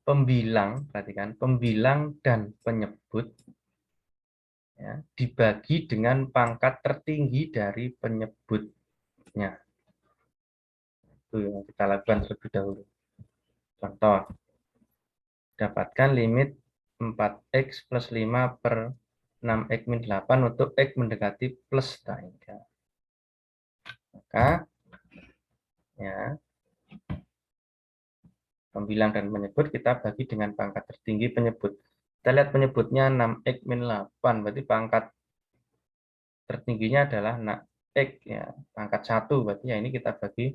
pembilang, perhatikan, pembilang dan penyebut ya, dibagi dengan pangkat tertinggi dari penyebutnya. Itu yang kita lakukan terlebih dahulu. Contoh, dapatkan limit 4x plus 5 per 6x min 8 untuk x mendekati plus tak hingga. Maka ya, pembilang dan penyebut kita bagi dengan pangkat tertinggi penyebut. Kita lihat penyebutnya 6x min 8, berarti pangkat tertingginya adalah x ya, pangkat 1, berarti ya ini kita bagi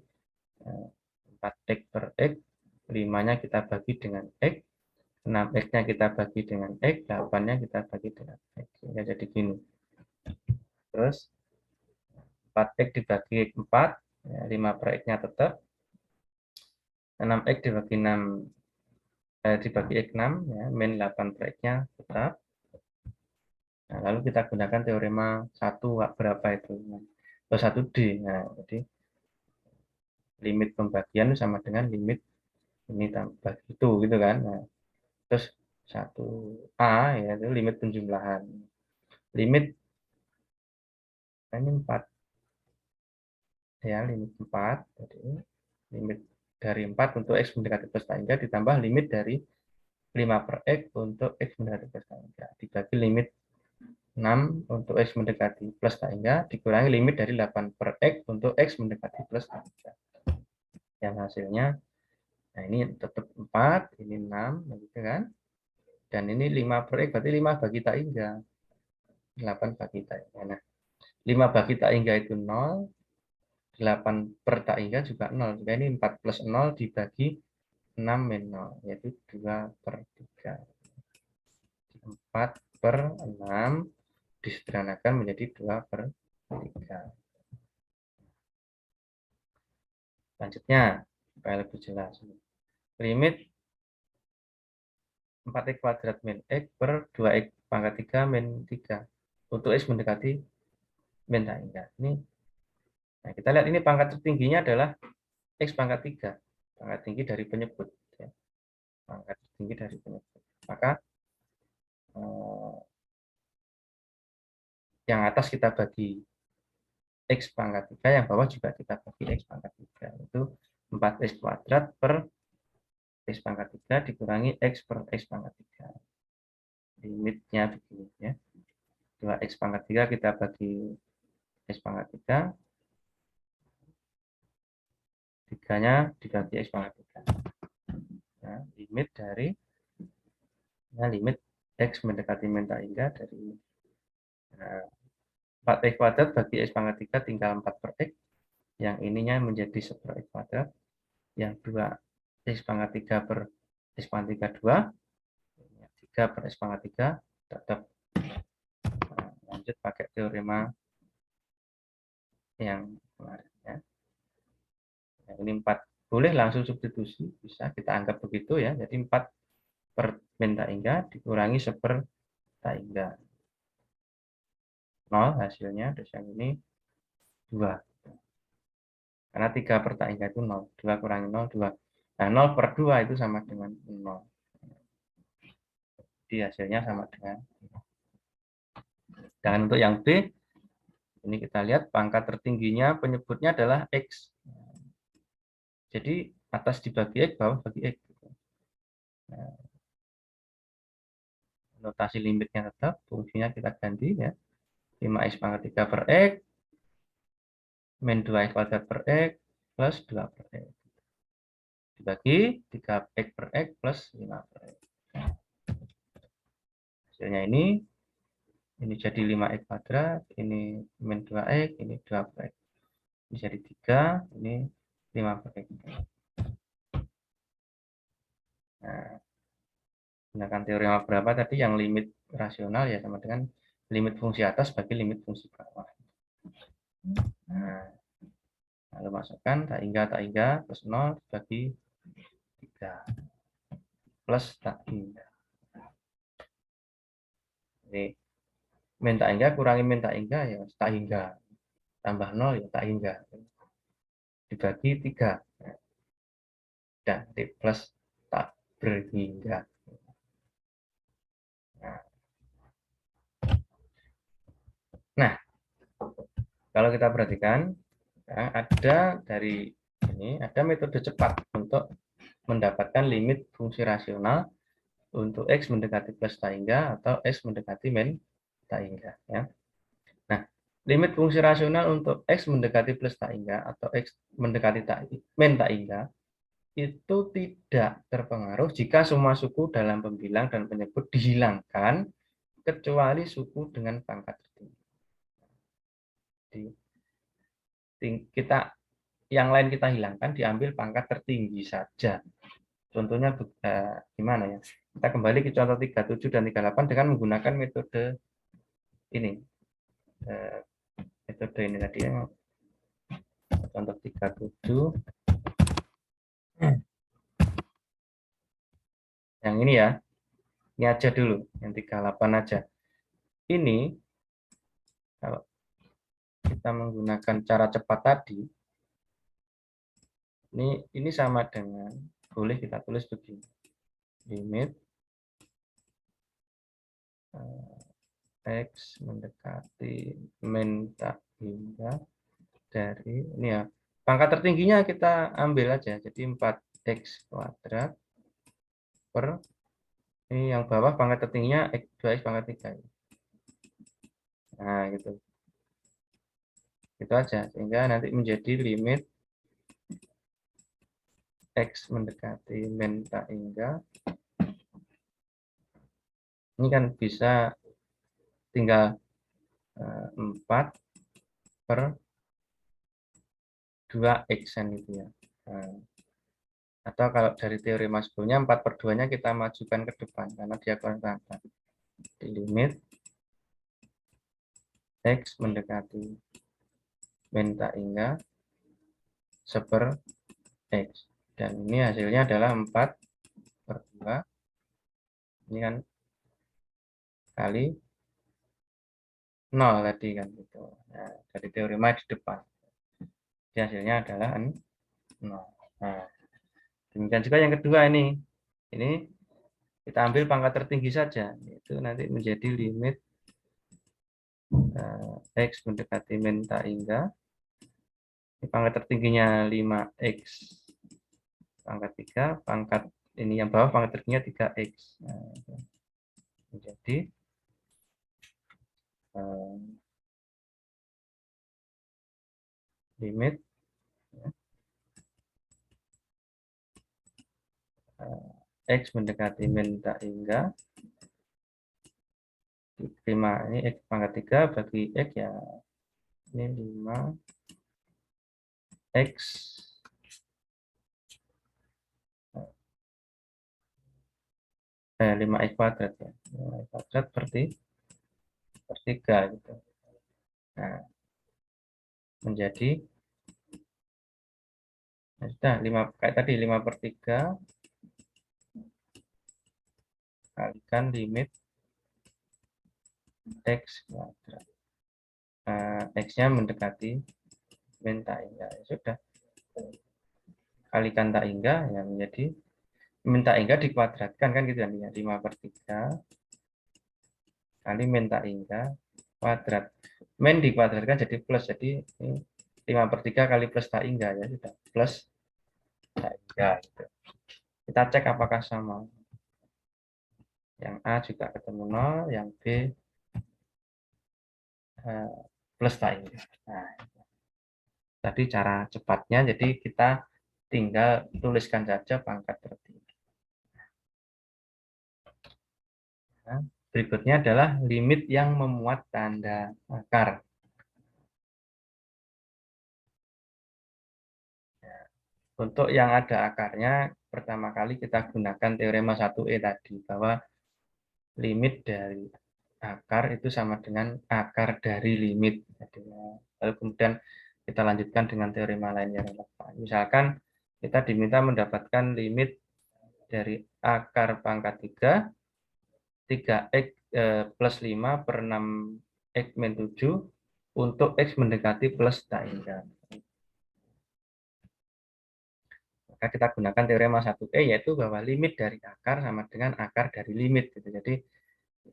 4x per x, 5-nya kita bagi dengan x, 6x-nya kita bagi dengan x, 8-nya kita bagi dengan x. Ya, jadi gini. Terus 4x dibagi x 4, ya, 5 per x-nya tetap. 6x dibagi 6 dibagi x 6, ya, min 8 per x-nya tetap. Nah, lalu kita gunakan teorema 1 berapa itu? 1D. Nah, jadi limit pembagian sama dengan limit ini tambah itu gitu kan. Nah, terus 1A yaitu limit penjumlahan. Limit ini 4 ya, limit 4. Jadi limit dari 4 untuk x mendekati plus tak hingga ditambah limit dari 5 per x untuk x mendekati plus tak hingga dibagi limit 6 untuk x mendekati plus tak hingga dikurangi limit dari 8 per x untuk x mendekati plus tak hingga. Yang hasilnya, nah ini tetap 4, ini 6, gitu kan. Dan ini 5 per x, berarti 5 bagi tak hingga. 8 bagi tak hingga. Nah, 5 bagi tak hingga itu 0, 8 per tak hingga juga 0. Jadi ini 4 plus 0 dibagi 6 min 0, yaitu 2/3. 4/6 disederhanakan menjadi 2/3. Selanjutnya, supaya lebih jelas. Limit 4x kuadrat min x per 2x pangkat 3 min 3. Untuk x mendekati min tak hingga. Nah, kita lihat ini pangkat tertingginya adalah x pangkat 3. Pangkat tinggi dari penyebut. Ya. Pangkat tinggi dari penyebut. Maka yang atas kita bagi x pangkat 3, yang bawah juga kita bagi x pangkat 3. Itu 4x kuadrat per x pangkat 3 dikurangi x per x pangkat 3. Limitnya begini ya. 2x pangkat 3 kita bagi x pangkat 3. 3-nya dibagi x pangkat 3. Nah, limit dari limit x mendekati min tak hingga dari 4x kuadrat bagi x pangkat 3 tinggal 4/x. Yang ininya menjadi 1/x kuadrat. Yang 2x pangkat 3 per x pangkat 3 2. 3 per x pangkat 3 tetap. Nah, lanjut pakai teorema yang kemarin ya. Yang ini 4. Boleh langsung substitusi, bisa kita anggap begitu ya. Jadi 4 per min tak hingga dikurangi 1/tak hingga 0 hasilnya. Terus yang ini 2. Karena 3 per tak hingga itu 0. 2 kurangi 0, 2. Nah, 0/2 itu sama dengan 0. Jadi hasilnya sama dengan 0. Dan untuk yang B, ini kita lihat pangkat tertingginya penyebutnya adalah X. Jadi atas dibagi X, bawah bagi X. Nah, notasi limitnya tetap, fungsinya kita ganti ya. 5x pangkat 3 per X, min 2x kuadrat per X, plus 2 per X. Dibagi 3x per X plus 5 per X. Hasilnya ini jadi 5x kuadrat, ini min 2x, ini 2 per X. Ini jadi 3, ini 5 per X. Nah, gunakan teorema berapa tadi yang limit rasional ya sama dengan limit fungsi atas bagi limit fungsi bawah. Nah, lalu masukkan tak hingga plus 0 bagi 3 plus tak hingga. Jadi min tak hingga kurangi min tak hingga ya tak hingga, tambah 0 ya tak hingga, dibagi 3 dan plus tak berhingga. Nah, kalau kita perhatikan ya, ada dari ini ada metode cepat untuk mendapatkan limit fungsi rasional untuk x mendekati plus tak hingga atau x mendekati min tak hingga ya. Nah, limit fungsi rasional untuk x mendekati plus tak hingga atau x mendekati min tak hingga itu tidak terpengaruh jika semua suku dalam pembilang dan penyebut dihilangkan kecuali suku dengan pangkat tertinggi. Jadi, kita yang lain kita hilangkan, diambil pangkat tertinggi saja. Contohnya gimana ya? Kita kembali ke contoh 37 dan 38 dengan menggunakan metode ini. Metode ini tadi yang contoh 37. Yang ini ya. Ini aja dulu, yang 38 aja. Ini kalau kita menggunakan cara cepat tadi, ini sama dengan boleh kita tulis begini. Limit x mendekati min tak hingga dari ini ya. Pangkat tertingginya kita ambil aja. Jadi 4x kuadrat per ini yang bawah pangkat tertingginya x 2x pangkat 3. Nah, gitu. Itu aja sehingga nanti menjadi limit x mendekati min tak hingga. Ini kan bisa tinggal 4 per 2x itu ya. Atau kalau dari teorema sebelumnya 4/2-nya kita majukan ke depan karena dia konstanta. Di limit X mendekati min tak hingga 1/X. Dan ini hasilnya adalah 4/2. Ini kan kali 0 tadi kan gitu. Nah, dari teorema di depan. Jadi hasilnya adalah 0. Nah, demikian juga yang kedua ini. Ini kita ambil pangkat tertinggi saja. Itu nanti menjadi limit X mendekati min tak hingga. Ini pangkat tertingginya 5X pangkat 3, pangkat ini yang bawah pangkat tertingginya 3X. Nah, menjadi limit X mendekati min tak hingga 5, ini X pangkat 3 bagi X ya, ini 5X 5X kuadrat ya, 5X kuadrat per 3 gitu. Nah, menjadi sudah 5 kayak tadi 5/3 kalikan limit X kuadrat. X-nya mendekati min tak hingga. Ya sudah. Kalikan tak hingga ya menjadi min tak hingga dikuadratkan kan gitu kan ya. 5/3 kali min tak hingga kuadrat. Min dikuadratkan jadi plus. Jadi ini 5/3 kali plus tak hingga ya sudah. Plus tak hingga gitu. Kita cek apakah sama. Yang A juga ketemu 0, yang B plus tak hingga. Nah, tadi cara cepatnya, jadi kita tinggal tuliskan saja pangkat tertinggi. Nah, berikutnya adalah limit yang memuat tanda akar. Untuk yang ada akarnya, pertama kali kita gunakan teorema 1E tadi, bahwa limit dari akar itu sama dengan akar dari limit. Lalu kemudian kita lanjutkan dengan teorema lain yang relevan. Misalkan kita diminta mendapatkan limit dari akar pangkat 3x plus 5 per 6x min 7 untuk x mendekati plus tak hingga. Maka kita gunakan teorema 1E yaitu bahwa limit dari akar sama dengan akar dari limit. Gitu. Jadi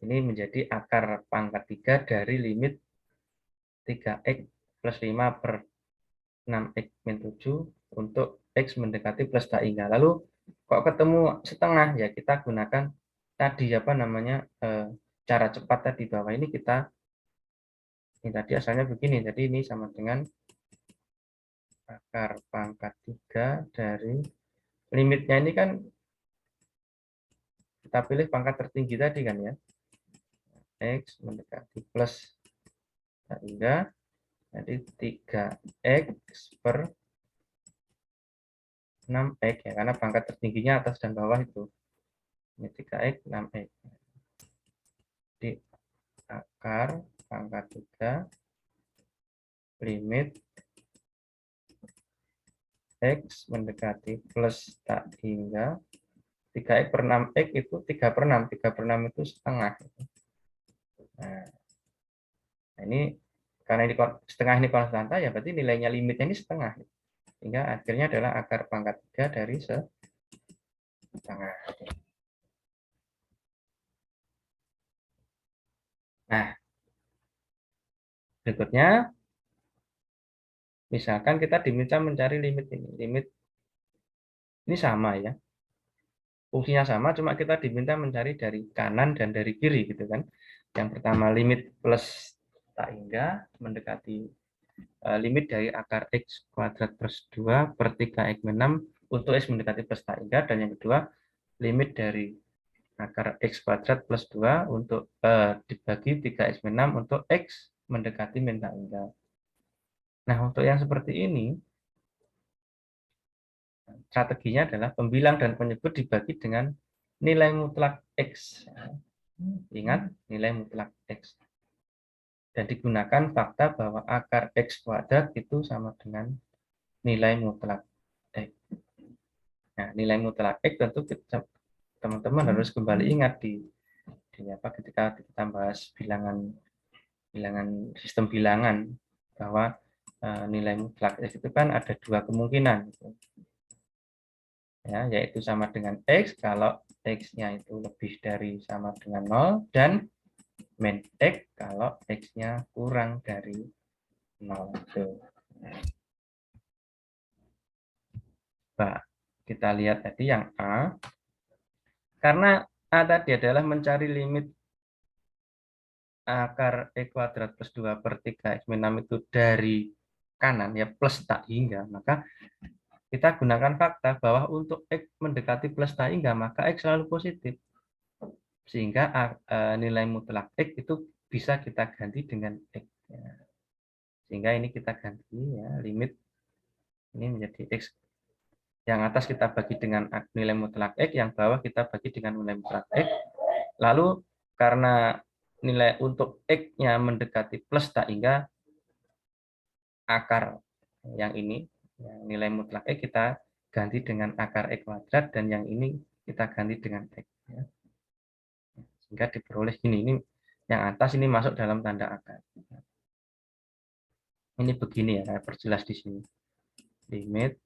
ini menjadi akar pangkat 3 dari limit 3x plus 5 per 6x min 7 untuk x mendekati plus tak hingga. Lalu kok ketemu setengah ya kita gunakan tadi apa namanya cara cepat tadi bahwa ini kita ini tadi asalnya begini. Jadi ini sama dengan akar pangkat 3 dari limitnya ini kan kita pilih pangkat tertinggi tadi kan ya. X mendekati plus hingga jadi 3x per 6x ya karena pangkat tertingginya atas dan bawah itu. Ini 3x 6x. Di akar pangkat 3 limit x mendekati plus tak hingga 3x per 6x itu 3/6. 3/6 itu setengah. Nah, ini karena ini setengah ini konstanta ya berarti nilainya limitnya ini setengah. Sehingga akhirnya adalah akar pangkat 3 dari setengah. Nah, berikutnya misalkan kita diminta mencari limit ini. Limit ini sama ya. Fungsinya sama, cuma kita diminta mencari dari kanan dan dari kiri gitu kan. Yang pertama limit plus tak hingga mendekati limit dari akar x kuadrat plus 2 per 3x min 6 untuk x mendekati plus tak hingga. Dan yang kedua limit dari akar x kuadrat plus 2 untuk dibagi 3x min 6 untuk x mendekati min tak hingga. Nah, untuk yang seperti ini strateginya adalah pembilang dan penyebut dibagi dengan nilai mutlak X. Ingat, nilai mutlak X. Dan digunakan fakta bahwa akar X kuadrat itu sama dengan nilai mutlak X. Nah, nilai mutlak X tentu teman-teman harus kembali ingat ketika kita bahas sistem bilangan bahwa nilai mutlak X itu kan ada dua kemungkinan, ya, yaitu sama dengan X kalau X-nya itu lebih dari sama dengan 0 dan min X kalau X-nya kurang dari 0. Nah, kita lihat tadi yang A, karena A tadi adalah mencari limit akar E kuadrat plus 2 per 3 X min 6 itu dari kanan, ya plus tak hingga, maka kita gunakan fakta bahwa untuk X mendekati plus tak hingga, maka X selalu positif. Sehingga nilai mutlak X itu bisa kita ganti dengan X. Sehingga ini kita ganti, ya, limit ini menjadi X. Yang atas kita bagi dengan nilai mutlak X, yang bawah kita bagi dengan nilai mutlak X. Lalu karena nilai untuk X-nya mendekati plus tak hingga, akar yang ini, nilai mutlak X kita ganti dengan akar X kuadrat, dan yang ini kita ganti dengan X. Sehingga diperoleh ini yang atas ini masuk dalam tanda akar. Ini begini, ya, saya perjelas di sini. Limit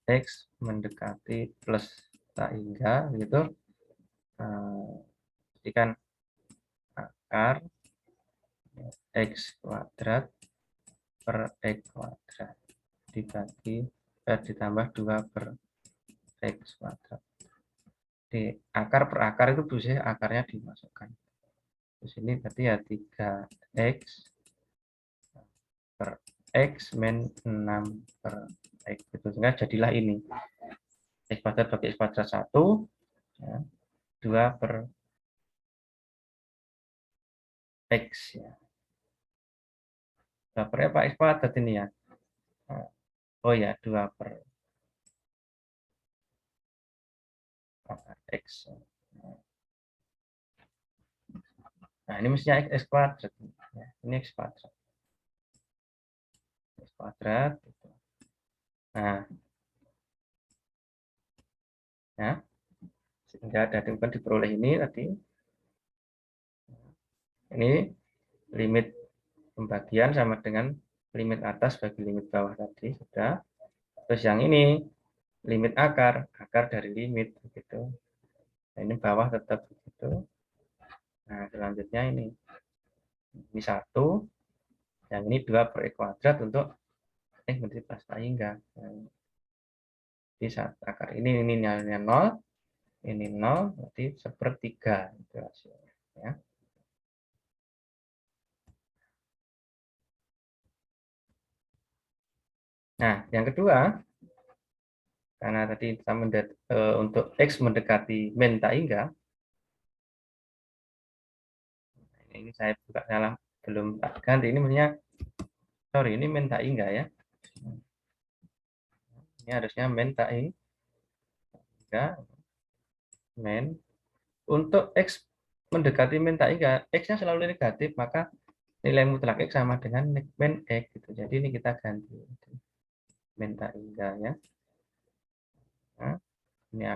X mendekati plus tak hingga, gitu. Jadikan akar X kuadrat per X kuadrat dibagi ditambah 2 per X kuadrat. Di akar per akar itu bisa akarnya dimasukkan. Di sini berarti ya 3X per X min 6 per X. Itu sehingga jadilah ini. X kuadrat bagi X kuadrat 1, ya, 2 per X. Ya. 2 per apa? X kuadrat ini, ya. Oh ya, 2 per X. Nah, ini mestinya X kuadrat. Ya, ini X kuadrat. X kuadrat. Nah, ya, sehingga dari bukan diperoleh ini tadi. Ini limit pembagian sama dengan limit atas bagi limit bawah tadi sudah. Terus yang ini limit akar dari limit begitu. Nah, ini bawah tetap begitu. Nah, selanjutnya ini 1, yang ini 2 per X kuadrat untuk X menjadi plus tak hingga. Nah, di saat akar ini nilainya 0, ini 0, berarti 1/3 itu hasilnya, ya. Nah, yang kedua, karena tadi kita untuk X mendekati min tak hingga, ini saya buka salah, belum tak ganti, ini maksudnya, sorry, ini min tak hingga, ya. Ini harusnya min tak hingga, min. Untuk X mendekati min tak hingga, X-nya selalu negatif, maka nilai mutlak X sama dengan min X. Gitu. Jadi ini kita ganti. Min tak hingga, ya. Nah, ini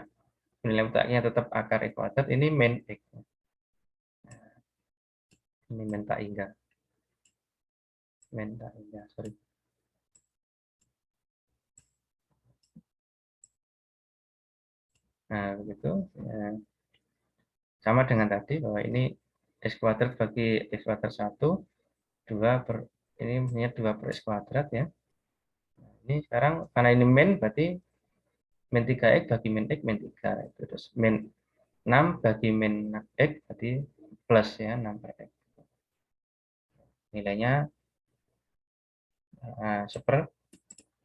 nilai mutlaknya tetap akar X kuadrat, ini min X. Nah, ini min tak hingga. Min tak hingga, sorry. Nah, begitu. Ya. Sama dengan tadi, bahwa ini X kuadrat bagi X kuadrat 1, 2 per, ini punya 2 per X kuadrat, ya. Nah, ini sekarang, karena ini min, berarti min 3X bagi min X, min 3. Itu. Terus min 6 bagi min X, berarti plus, ya, 6 per X. Nilainya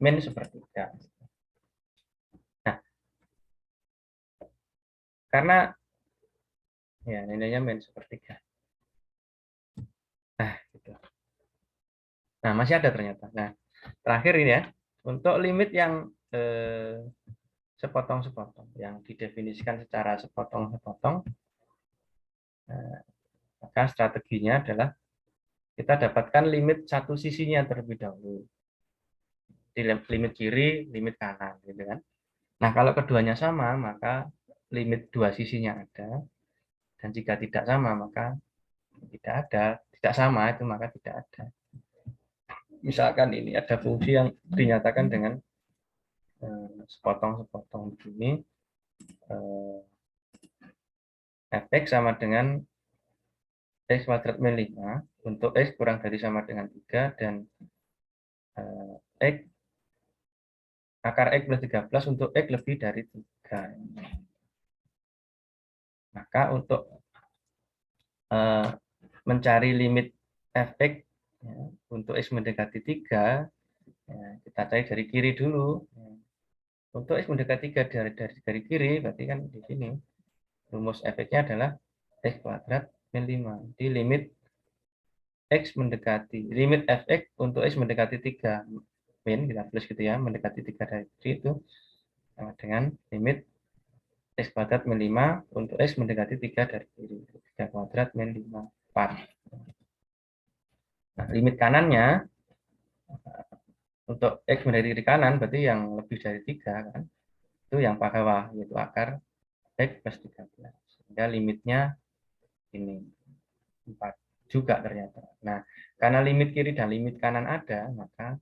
min 1/3. Nah, karena ya nilainya min 1/3. Nah, gitu. Nah, masih ada ternyata. Nah, terakhir ini, ya, untuk limit yang sepotong-sepotong yang didefinisikan secara sepotong-sepotong. Maka strateginya adalah kita dapatkan limit satu sisinya terlebih dahulu. Di limit kiri, limit kanan, gitu kan. Nah, kalau keduanya sama, maka limit dua sisinya ada. Dan jika tidak sama, maka tidak ada. Tidak sama itu maka tidak ada. Misalkan ini ada fungsi yang dinyatakan dengan sepotong-sepotong begini. Fx sama dengan x kuadrat min 5 untuk x kurang dari sama dengan 3 dan x akar x plus 13 untuk x lebih dari 3. Maka untuk mencari limit fx ya, untuk x mendekati 3 ya, kita cari dari kiri dulu. Untuk x mendekati 3 dari kiri berarti kan di sini rumus fx-nya adalah x kuadrat min 5 di limit x mendekati limit fx untuk x mendekati 3 min kita plus gitu ya, mendekati 3 dari kiri itu sama dengan limit x kuadrat min 5 untuk x mendekati 3 dari kiri, 3 kuadrat min 5 4. Nah, limit kanannya untuk x mendekati kiri kanan berarti yang lebih dari 3 kan, itu yang bawah yaitu akar x plus 13. Sehingga limitnya ini 4 juga ternyata. Nah, karena limit kiri dan limit kanan ada, maka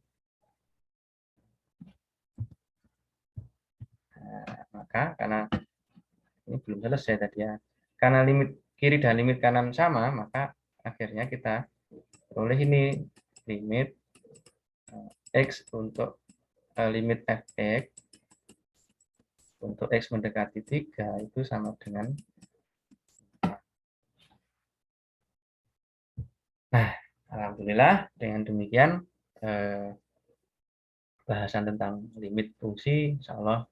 karena ini belum selesai tadi ya. Karena limit kiri dan limit kanan sama, maka akhirnya kita peroleh ini limit x untuk limit fx untuk x mendekati 3 itu sama dengan. Nah, alhamdulillah dengan demikian bahasan tentang limit fungsi insya Allah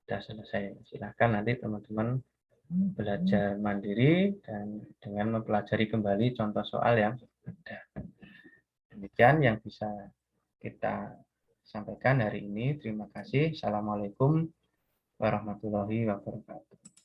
sudah selesai. Silahkan nanti teman-teman belajar mandiri dan dengan mempelajari kembali contoh soal yang ada. Demikian yang bisa kita sampaikan hari ini. Terima kasih. Assalamualaikum warahmatullahi wabarakatuh.